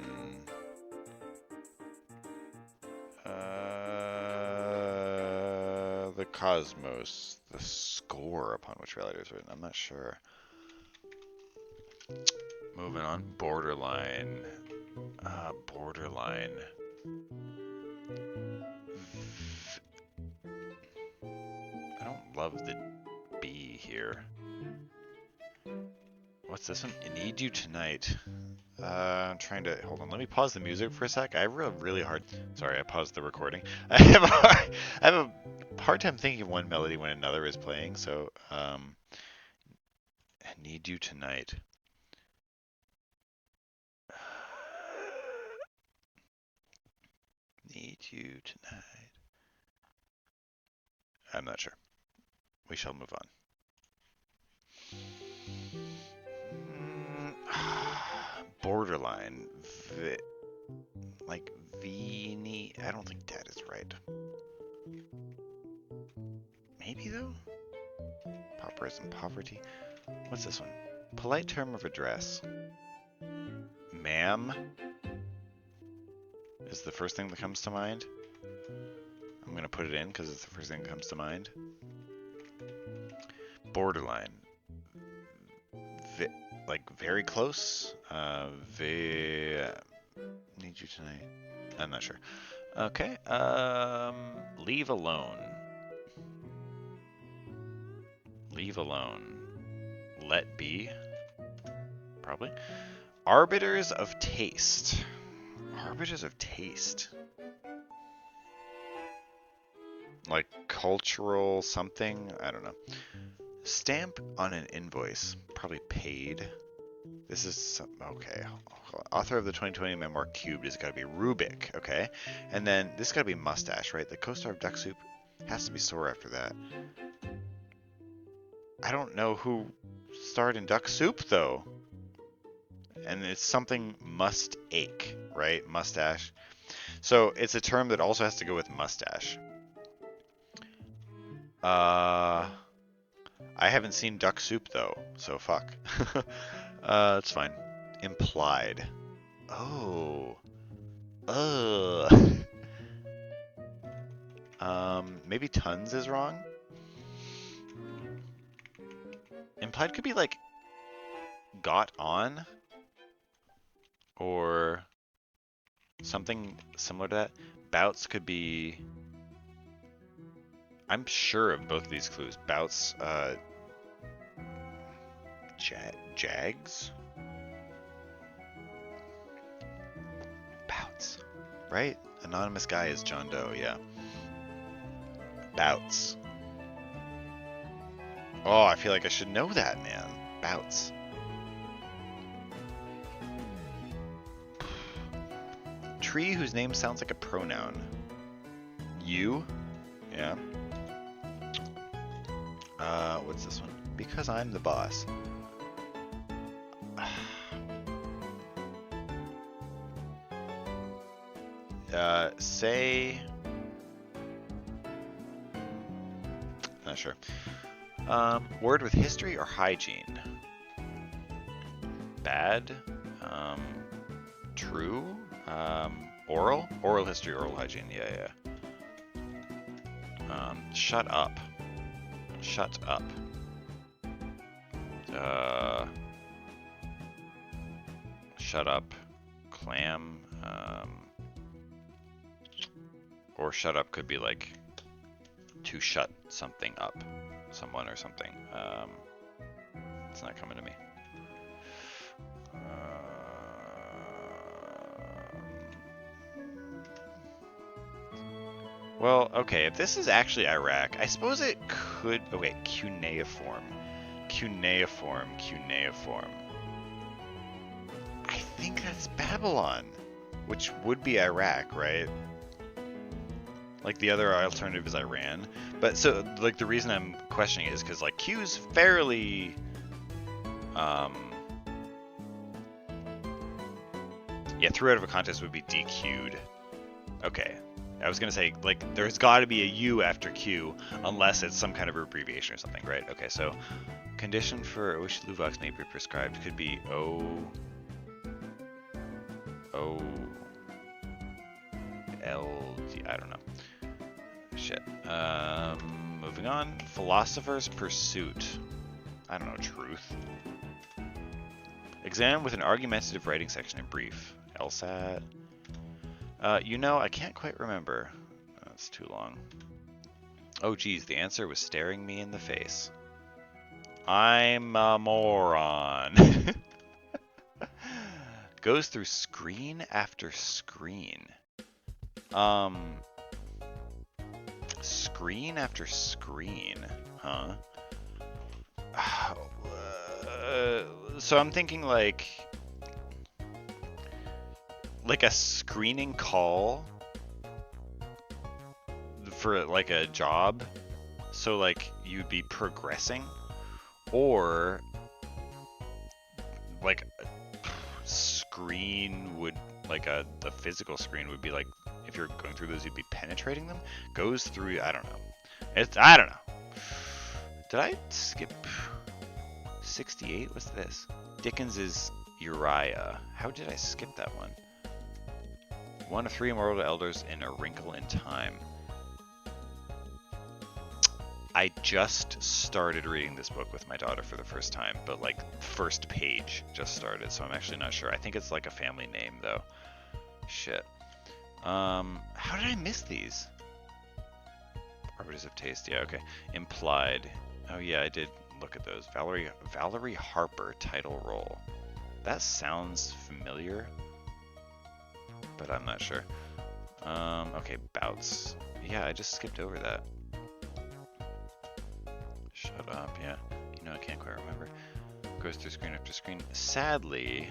The cosmos. The score upon which reality is written. I'm not sure. Moving on. Borderline. Borderline. I don't love the B here. What's this one? I Need You Tonight. I'm trying to... Hold on, let me pause the music for a sec. I have a really hard... Sorry, I paused the recording. I have a hard time thinking of one melody when another is playing, so... I Need You Tonight. Need You Tonight. I'm not sure. We shall move on. Borderline. Like Vini. I don't think that is right. Maybe though? Pauperism, poverty. What's this one? Polite term of address. Ma'am is the first thing that comes to mind. I'm going to put it in because it's the first thing that comes to mind. Borderline. Like very close. Need You Tonight. I'm not sure. Okay. Leave alone. Leave alone. Let be. Probably. Arbiters of taste. Arbiters of taste. Like cultural something? I don't know. Stamp on an invoice. Probably paid. This is okay. Author of the 2020 memoir Cubed has got to be Rubik, okay? And then this got to be Mustache, right? The co-star of Duck Soup has to be sore after that. I don't know who starred in Duck Soup though. And it's something must ache, right? Mustache. So it's a term that also has to go with mustache. I haven't seen Duck Soup though, so fuck. It's fine. Implied. Oh. Maybe tons is wrong. Implied could be like got on or something similar to that. Bouts could be. I'm sure of both of these clues. Bouts, Jags? Bouts. Right? Anonymous guy is John Doe, yeah. Bouts. Oh, I feel like I should know that, man. Bouts. Tree whose name sounds like a pronoun. You? Yeah. What's this one? Because I'm the boss. Say... Not sure. Word with history or hygiene? Bad. True. Oral? Oral history, oral hygiene. Yeah, yeah. Shut up. Shut up. Shut up. Clam. Or shut up could be like to shut something up. Someone or something. It's not coming to me. Well, okay, if this is actually Iraq, I suppose it could... Okay, cuneiform. Cuneiform, cuneiform. I think that's Babylon, which would be Iraq, right? Like, the other alternative is Iran. But, so, like, the reason I'm questioning it is because, like, Q's fairly... Yeah, threw out of a contest would be DQ'd. Okay. I was going to say, like, there's got to be a U after Q, unless it's some kind of abbreviation or something, right? Okay, so condition for which Luvox may be prescribed could be O... L... D, I don't know. Shit. Moving on. Philosopher's Pursuit. I don't know, truth. Exam with an argumentative writing section in brief. LSAT. You know, I can't quite remember. That's too long. Oh geez, the answer was staring me in the face. I'm a moron. Goes through screen after screen. Screen after screen, huh? So I'm thinking like a screening call for like a job. So like you'd be progressing, or like a screen would the physical screen would be like, if you're going through those, you'd be penetrating them. Goes through, I don't know. I don't know. Did I skip 68? What's this? Dickens is Uriah. How did I skip that one? One of three immortal elders in A Wrinkle in Time. I just started reading this book with my daughter for the first time, but like first page just started, so I'm actually not sure. I think it's like a family name though. Shit. How did I miss these? Arbiters of Taste, yeah, okay. Implied. Oh yeah, I did look at those. Valerie Harper title role. That sounds familiar, but I'm not sure. Okay, bouts. Yeah, I just skipped over that. Shut up, yeah. You know, I can't quite remember. Goes through screen after screen. Sadly,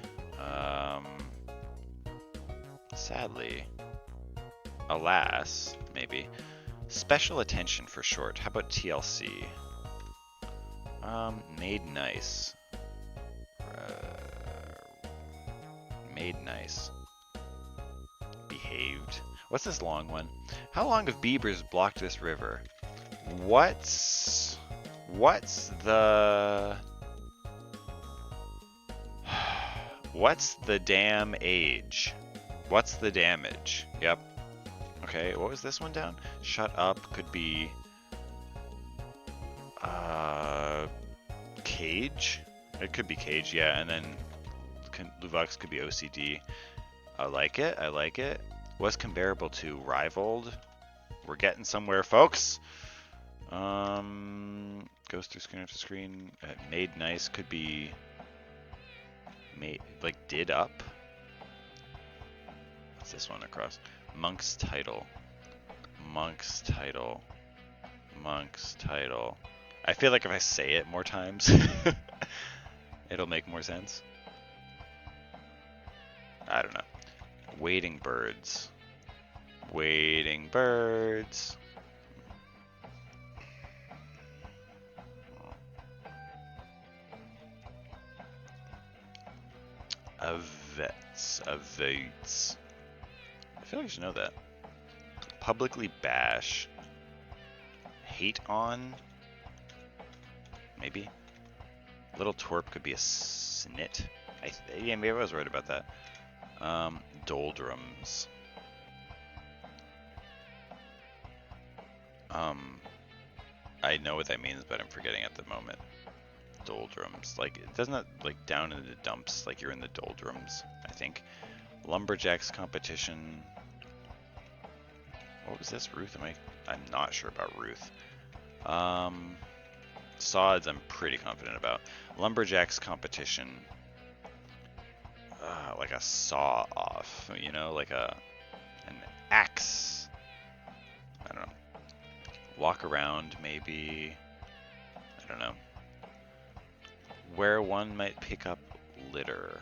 alas, maybe. Special attention for short. How about TLC? Made nice. Made nice. Behaved. What's this long one? How long have beavers blocked this river? What's the dam age? What's the damage? Yep. Okay, what was this one down? Shut up could be cage. It could be cage, yeah, and then Luvox could be OCD. I like it. I like it. Was comparable to rivaled. We're getting somewhere, folks. Goes through screen after screen. Made nice could be made like did up. What's this one across? Monk's title. Monk's title. Monk's title. I feel like if I say it more times, it'll make more sense. I don't know. Waiting birds. Waiting birds. Avets. Avates. I feel like I should know that. Publicly bash. Hate on. Maybe. Little twerp could be a snit. Yeah, maybe I was right about that. Doldrums. I know what that means, but I'm forgetting at the moment. Doldrums. Like, doesn't that, like, down in the dumps, like you're in the doldrums, I think. Lumberjacks competition. What was this, Ruth? I'm not sure about Ruth. Sods, I'm pretty confident about. Lumberjacks competition. Like a saw off, you know, like an axe. I don't know. Walk around, maybe. I don't know. Where one might pick up litter.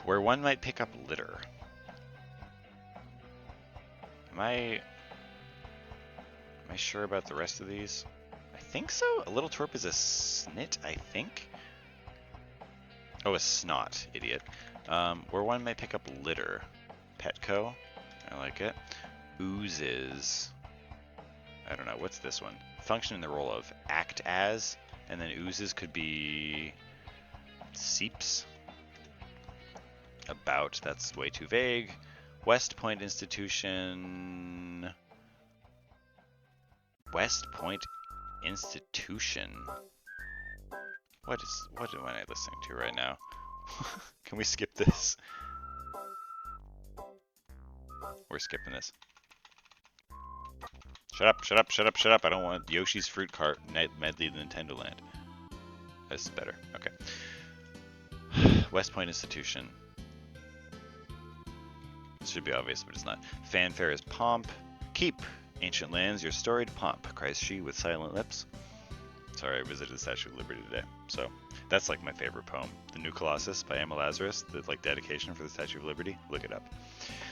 Where one might pick up litter. Am I sure about the rest of these? I think so. A little twerp is a snit, I think. Oh, a snot, idiot. Where one may pick up litter. Petco. I like it. Oozes. I don't know. What's this one? Function in the role of act as. And then oozes could be seeps. About. That's way too vague. West Point Institution. West Point Institution. What am I listening to right now? Can we skip this? We're skipping this. Shut up, shut up, shut up, shut up. I don't want Yoshi's Fruit Cart medley Nintendo Land. This is better. Okay. West Point Institution. This should be obvious, but it's not. Fanfare is pomp. Keep, ancient lands, your storied pomp, cries she with silent lips. Sorry, I visited the Statue of Liberty today. So, that's like my favorite poem. The New Colossus by Emma Lazarus, the like dedication for the Statue of Liberty. Look it up.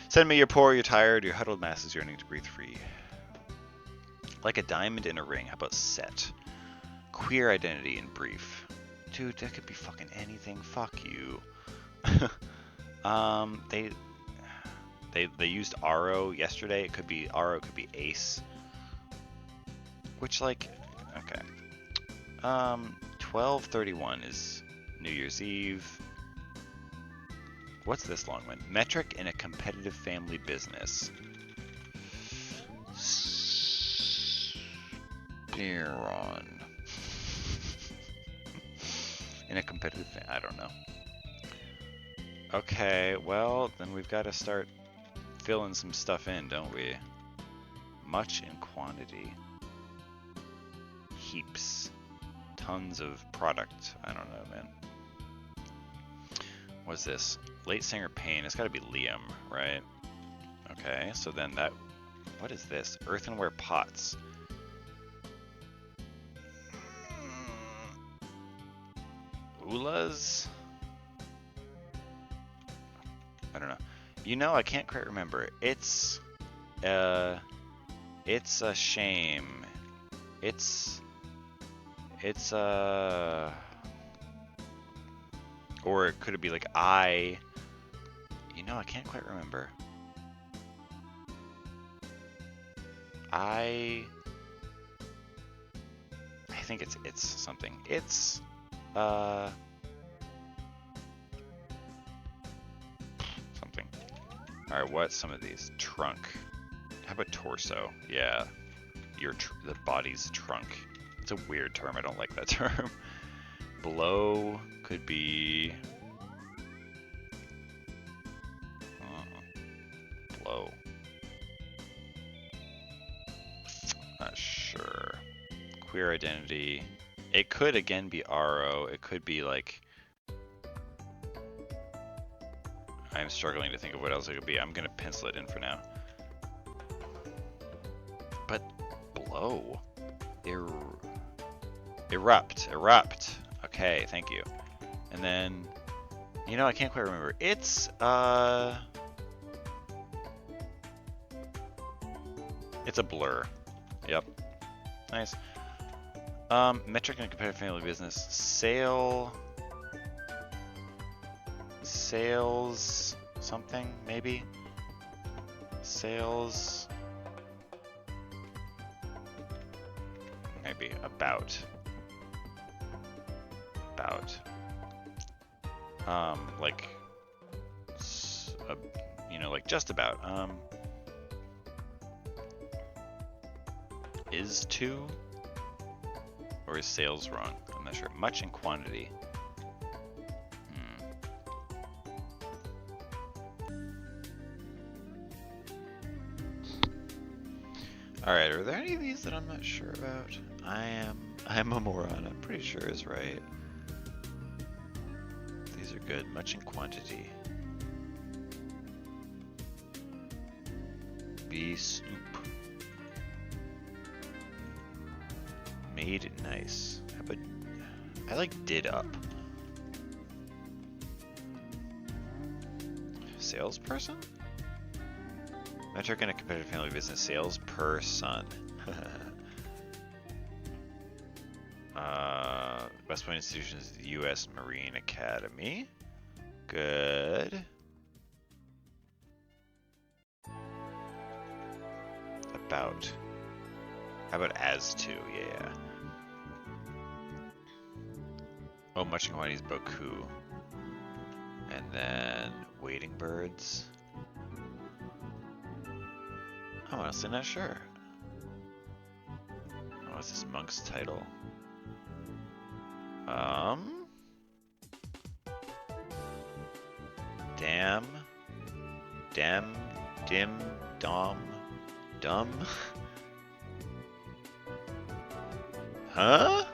Send me your poor, your tired, your huddled masses yearning to breathe free. Like a diamond in a ring. How about set? Queer identity in brief. Dude, that could be fucking anything. Fuck you. They used Aro yesterday. It could be Aro, it could be Ace. Which like, okay. 12/31 is New Year's Eve. What's this long one? Metric in a competitive family business. Spiron. In a competitive I don't know. Okay, well, then we've got to start filling some stuff in, don't we? Much in quantity. Heaps. Tons of product. I don't know, man. What's this? Late singer Payne. It's got to be Liam, right? Okay, so then that... What is this? Earthenware pots. Ulas? I don't know. You know, I can't quite remember. It's a shame. It's or it could be like you know, I can't quite remember. I think it's something. It's something. All right, what's some of these? Trunk. How about torso? Yeah, the body's trunk. It's a weird term. I don't like that term. Blow could be blow. Not sure. Queer identity. It could again be Aro. It could be like. I'm struggling to think of what else it could be. I'm gonna pencil it in for now. But blow. Erupt. Okay, thank you. And then, you know, I can't quite remember. It's a blur. Yep. Nice. Metric and competitive family business. Sales something, maybe? Sales. Maybe about. Like, you know, like just about. Is to? Or is sales wrong? I'm not sure. Much in quantity. Alright, are there any of these that I'm not sure about? I'm a moron. I'm pretty sure is right. These are good. Much in quantity. Be Snoop. Made nice. How about I like did up. Salesperson? Metric in a competitive family business. Salesperson. West Point Institution is the U.S. Marine Academy. Good. About. How about as to? Yeah. Oh, much in quantities Boku. And then Waiting Birds. I'm honestly not sure. Oh, what's this monk's title? Dim, dumb? Huh?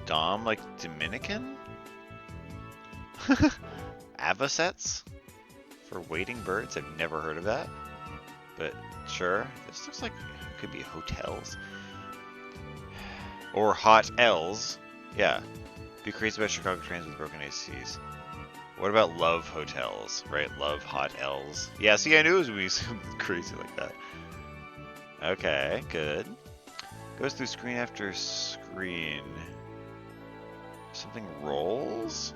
Dom, like Dominican? Avocets? For waiting birds? I've never heard of that. But sure, this looks like it could be hotels. Or hot L's. Yeah. Be crazy about Chicago trains with broken ACs. What about love hotels, right? Love hot L's. Yeah, see, I knew it was going to be something crazy like that. Okay, good. Goes through screen after screen. Something rolls?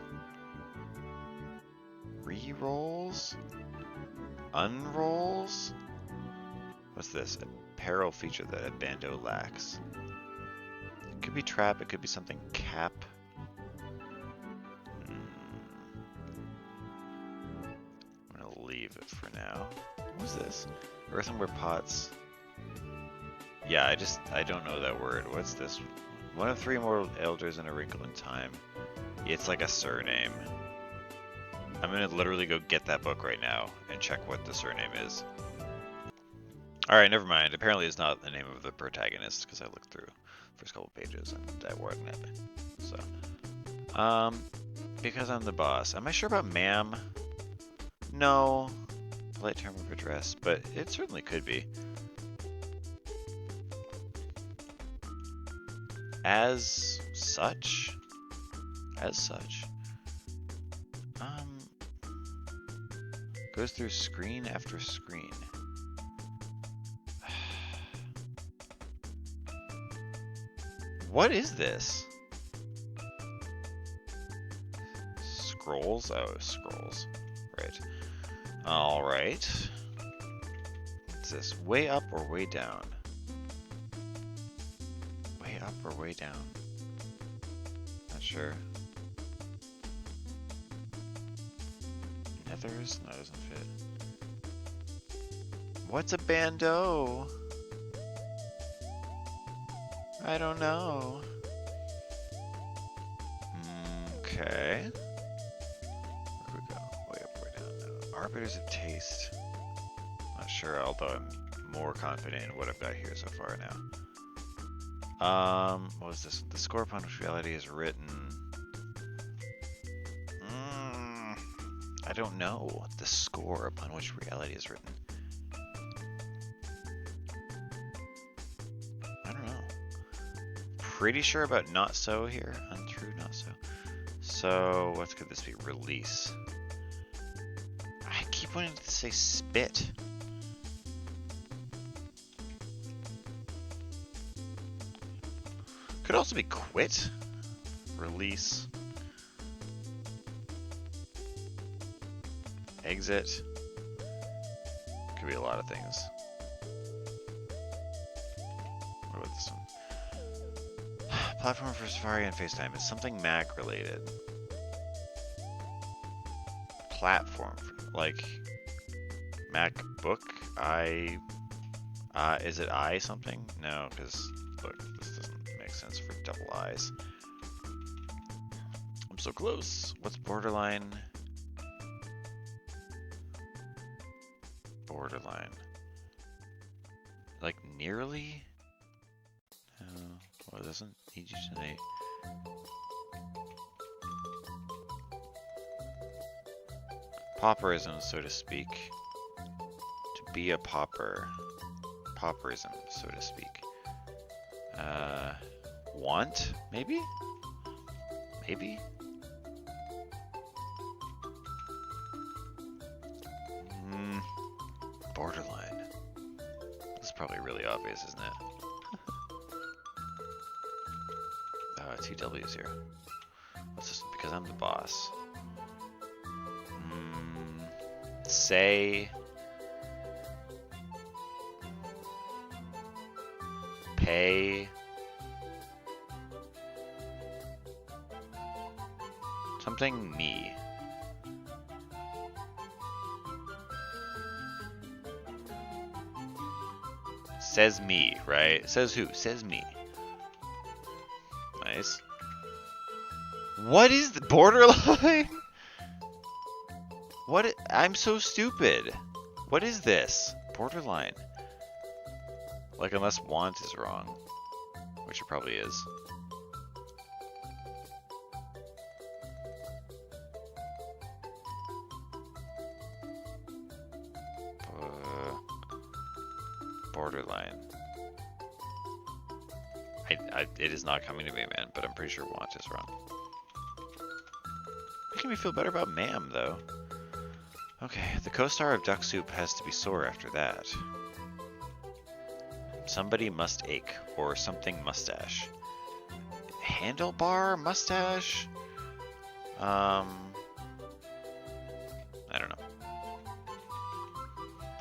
Re-rolls? Unrolls? What's this? Apparel feature that a bando lacks. It could be trap, it could be something cap. I'm gonna leave it for now. What's this? Earthenware pots. Yeah, I don't know that word. What's this? One of three immortal elders in A Wrinkle in Time. It's like a surname. I'm gonna literally go get that book right now and check what the surname is. Alright, never mind. Apparently it's not the name of the protagonist, because I looked through the first couple pages and that wasn't it. So, because I'm the boss. Am I sure about ma'am? No. Polite term of address, but it certainly could be. As such? As such? Goes through screen after screen. What is this? Scrolls? Oh, scrolls. Right. Alright. What's this? Way up or way down? Way up or way down? Not sure. Nethers? No, it doesn't fit. What's a bando? I don't know. Okay. Where we go? Way up, way down. Arbiters of Taste. Not sure, although I'm more confident in what I've got here so far now. What was this? The score upon which reality is written. I don't know. The score upon which reality is written. I don't know. Pretty sure about not so here. Untrue, not so. So, what could this be? Release. I keep wanting to say spit. Could also be quit. Release. Exit. Could be a lot of things. What about this one? Platform for Safari and FaceTime. It's something Mac related. Platform. Like MacBook? Is it I something? No, because look, this doesn't make sense for double I's. I'm so close. What's borderline? Borderline. Like nearly? No. Well, it doesn't need you to say. Pauperism, so to speak. To be a pauper. Pauperism, so to speak. Want? Maybe? Maybe? Borderline. This is probably really obvious, isn't it? Two W's here. What's this? Because I'm the boss. Say. Pay. Something me. Says me, right? Says who? Says me. Nice. What is the borderline? What? I'm so stupid. What is this? Borderline. Like, unless want is wrong, which it probably is. Borderline. It is not coming to me, man, but I'm pretty sure want is wrong. Making me feel better about ma'am, though. Okay, the co-star of Duck Soup has to be sore after that. Somebody must ache, or something mustache. Handlebar mustache? I don't know.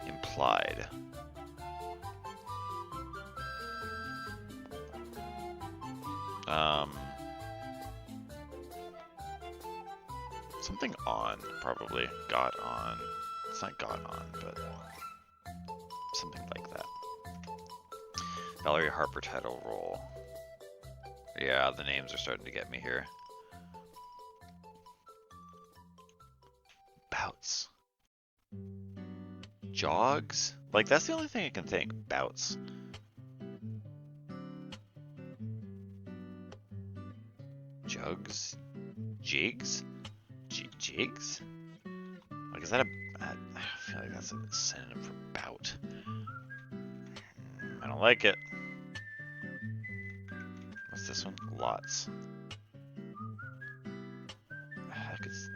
Implied. Something on, probably. Got on. It's not got on, but something like that. Valerie Harper title role. Yeah, the names are starting to get me here. Bouts. Jogs? Like, that's the only thing I can think. Bouts. Jugs? Jigs? Jigs? Like, is that I feel like that's a synonym for bout. I don't like it. What's this one? Lots. Heck, it's,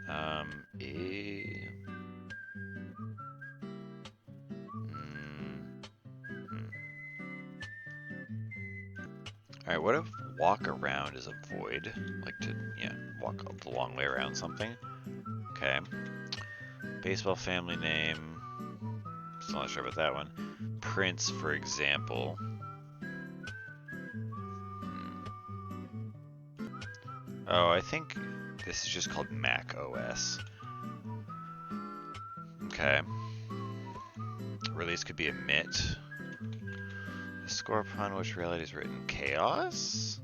Alright, what if walk around is a void? Like to, yeah, walk the long way around something. Okay. Baseball family name. Still not sure about that one. Prince, for example. Oh, I think this is just called Mac OS. Okay. Release could be emit. The score upon which reality is written. Chaos?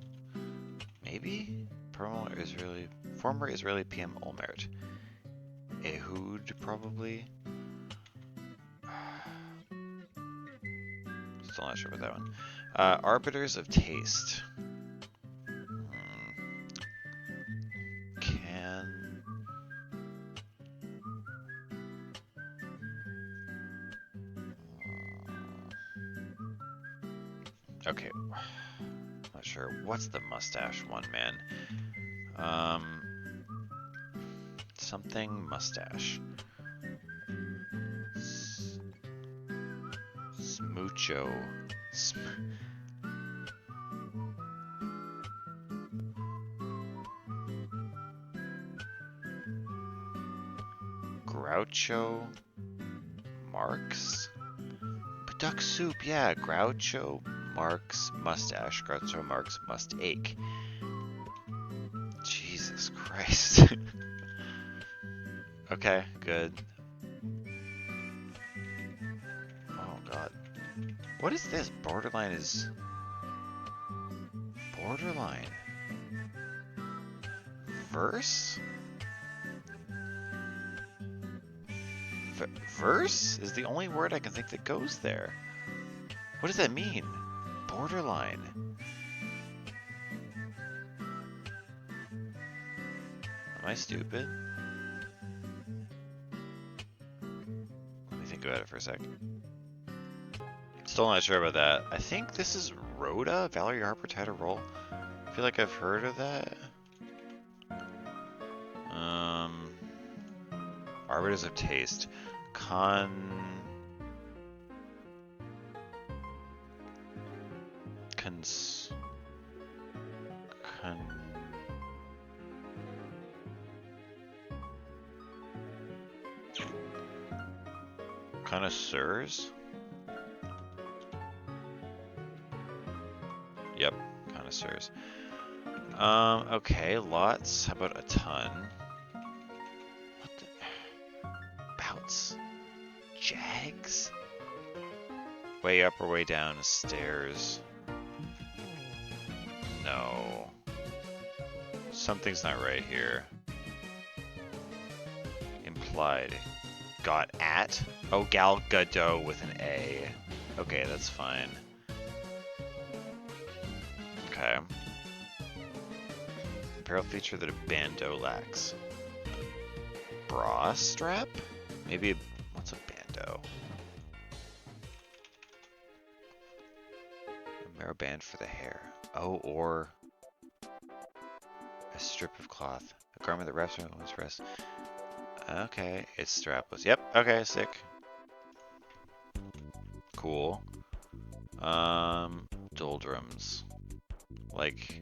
Maybe? Former Israeli PM Olmert. Ehud, probably? Still not sure about that one. Arbiters of Taste. Okay. Not sure. What's the mustache one, man? Something mustache. Smoocho. Groucho Marx? Duck Soup, yeah. Groucho Marx mustache. Groucho Marx must ache. Jesus Christ. Okay, good. Oh god. What is this? Borderline is... Borderline. Verse? Verse is the only word I can think that goes there. What does that mean? Borderline. Am I stupid? about it for a sec. Still not sure about that. I think this is Rhoda? Valerie Harper title role? I feel like I've heard of that. Arbiters of Taste. Connoisseurs? Yep, connoisseurs. Okay, lots. How about a ton? What the? Bouts? Jags? Way up or way down stairs? No. Something's not right here. Implied. Got at? Oh, Gal Gadot with an A. Okay, that's fine. Okay. Apparel feature that a bandeau lacks. Bra strap? Maybe, what's a bandeau? A marrow band for the hair. Oh, or a strip of cloth. A garment that wraps around one's wrist. Okay, it's strapless. Yep, okay, sick. Cool. Doldrums. Like,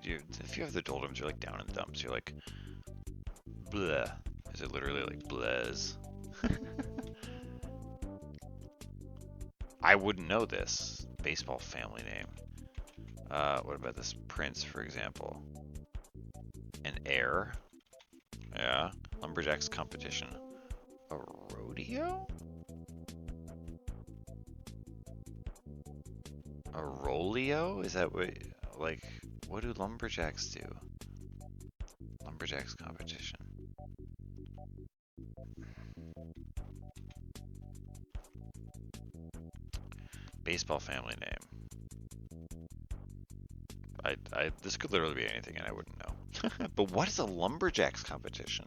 if you have the doldrums, you're like down in the dumps. You're like, bleh. Is it literally like blez? I wouldn't know this. Baseball family name. What about this prince, for example? An heir? Yeah. Lumberjacks competition. A rodeo? A roleo? Is that what, like, what do lumberjacks do? Lumberjacks competition. Baseball family name. This could literally be anything and I wouldn't know. But what is a lumberjacks competition?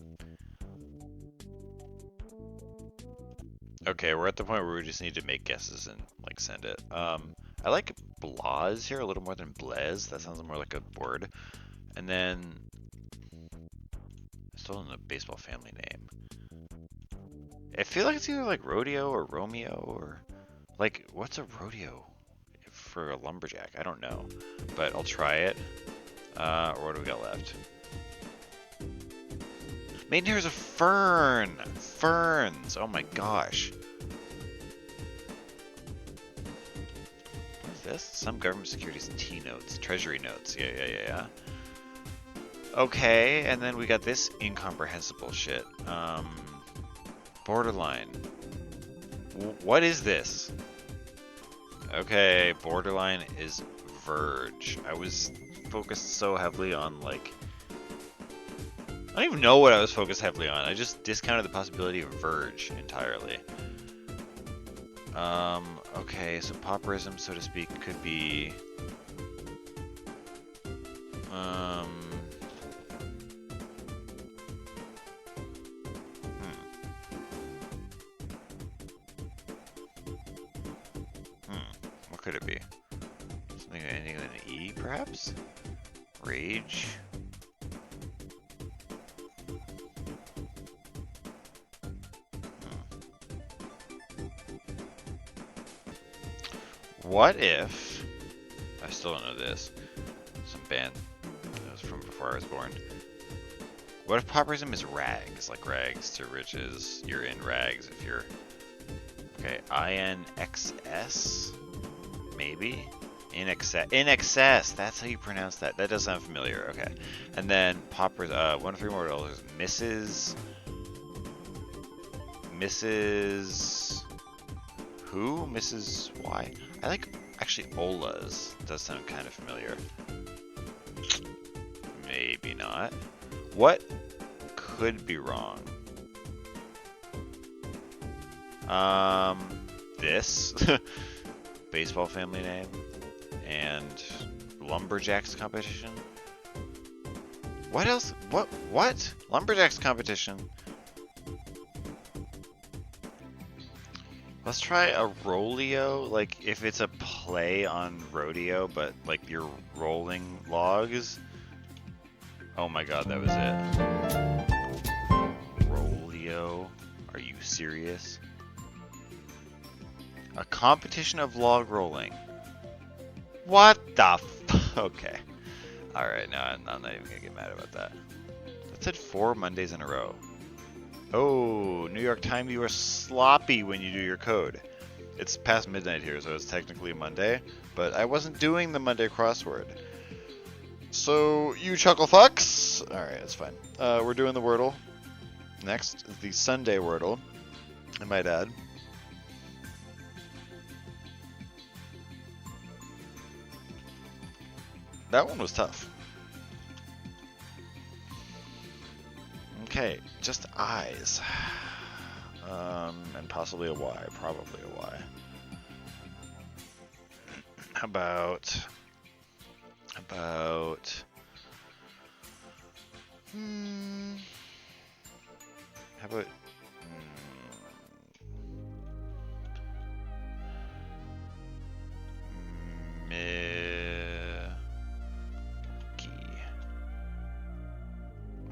Okay, we're at the point where we just need to make guesses and like send it. I like blaz here a little more than blez. That sounds more like a word. And then still in the baseball family name. I feel like it's either like rodeo or Romeo or like what's a rodeo for a lumberjack? I don't know, but I'll try it. Or what do we got left? Maidenhair is a fern. Ferns. Oh my gosh. This? Some government securities T-notes, treasury notes. Yeah. Okay, and then we got this incomprehensible shit. Borderline. What is this? Okay, borderline is Verge. I was focused so heavily on like... I don't even know what I was focused heavily on. I just discounted the possibility of Verge entirely. Okay, so pauperism, so to speak, could be... What could it be? Something ending in an E, perhaps? Rage? What if... I still don't know this. Some band that was from before I was born. What if pauperism is rags? Like rags to riches. You're in rags if you're... Okay, INXS? Maybe? In excess. That's how you pronounce that. That does sound familiar. Okay. And then paupers, 1 to 3 more dollars. Mrs. Who? Mrs. Y? I like, actually, Ola's does sound kind of familiar. Maybe not. What could be wrong? This baseball family name and lumberjacks competition. What else? What? Lumberjacks competition. Let's try a roleo, like if it's a play on rodeo, but like you're rolling logs. Oh my god, that was it. Roleo? Are you serious? A competition of log rolling. What the f? Okay. Alright, no, I'm not even gonna get mad about that. That said 4 Mondays in a row. Oh, New York time, you are sloppy when you do your code. It's past midnight here, so it's technically Monday, but I wasn't doing the Monday crossword. So, you chuckle fucks! Alright, that's fine. We're doing the Wordle. Next is the Sunday Wordle, I might add. That one was tough. Okay, just eyes. And possibly a Y, probably a Y. How about... How about... Mickey.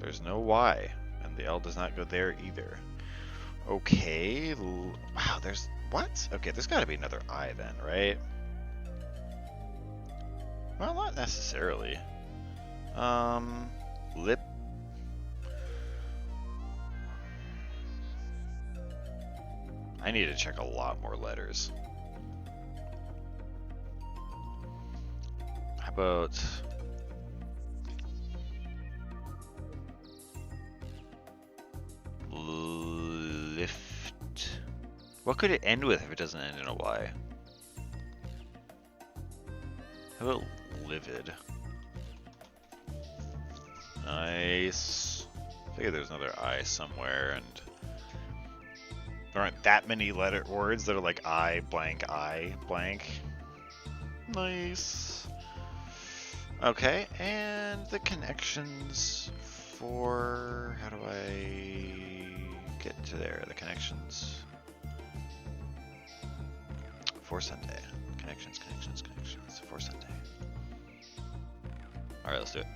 There's no Y, and the L does not go there either. Okay, wow, there's... What? Okay, there's gotta be another I then, right? Well, not necessarily. Lip. I need to check a lot more letters. How about... Lift. What could it end with if it doesn't end in a Y? How about livid? Nice. I figure there's another I somewhere, and there aren't that many letter words that are like I blank. Nice. Okay, and the connections for... How do I get to there? The connections for Sunday. Connections for Sunday. Alright, let's do it.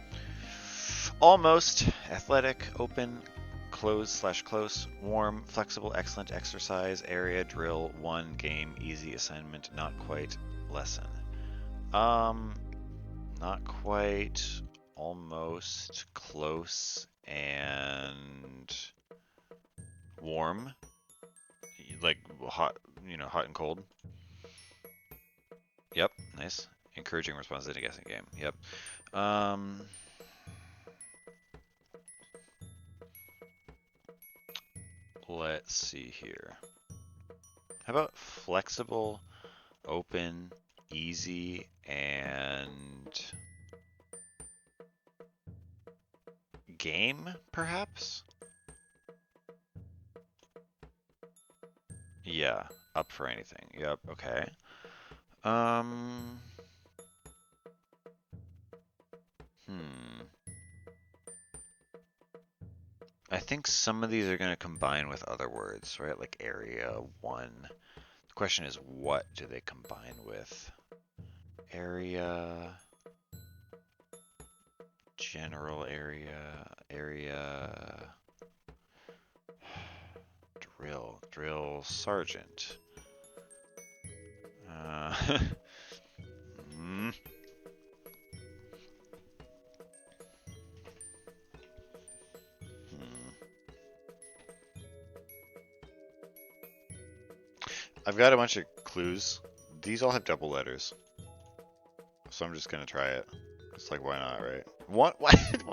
Almost, athletic, open, close/close, warm, flexible, excellent, exercise, area, drill, 1, game, easy, assignment, not quite, lesson. Not quite, almost, close, and warm. Like hot, hot and cold. Yep, nice. Encouraging response to a guessing game. Yep. Let's see here. How about flexible, open, easy, and game, perhaps? Yeah, up for anything. Yep, okay. I think some of these are going to combine with other words, right? Like area, 1. The question is, what do they combine with? Area, general area, drill sergeant. I've got a bunch of clues. These all have double letters. So I'm just going to try it. It's like, why not, right? One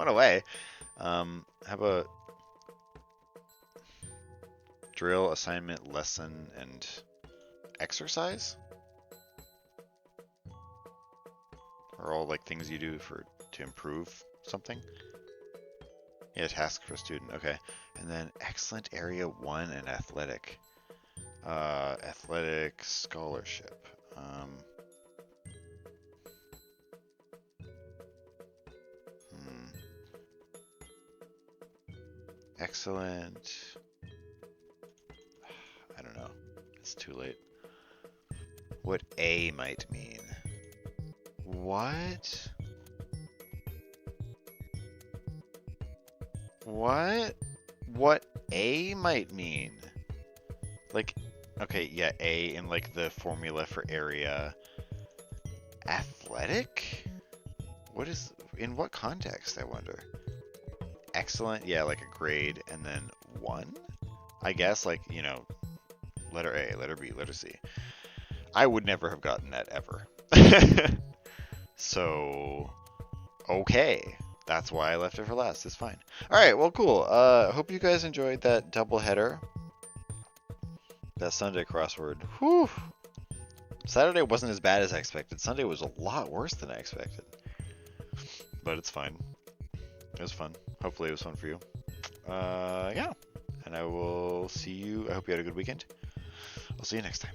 away. How about drill, assignment, lesson, and exercise? Are all like things you do to improve something? Yeah, task for a student. Okay. And then excellent, area 1, and athletic. Athletic scholarship. Excellent. I don't know. It's too late. What A might mean. What? What? What A might mean? Like, okay, yeah, A in like the formula for area. Athletic? What is, in what context, I wonder? Excellent, yeah, like a grade, and then 1? I guess, like, you know, letter A, letter B, letter C. I would never have gotten that ever. So, okay. That's why I left it for last. It's fine. Alright, well, cool. Hope you guys enjoyed that double header. That Sunday crossword. Whew. Saturday wasn't as bad as I expected. Sunday was a lot worse than I expected. But it's fine. It was fun. Hopefully it was fun for you. Yeah. And I will see you. I hope you had a good weekend. I'll see you next time.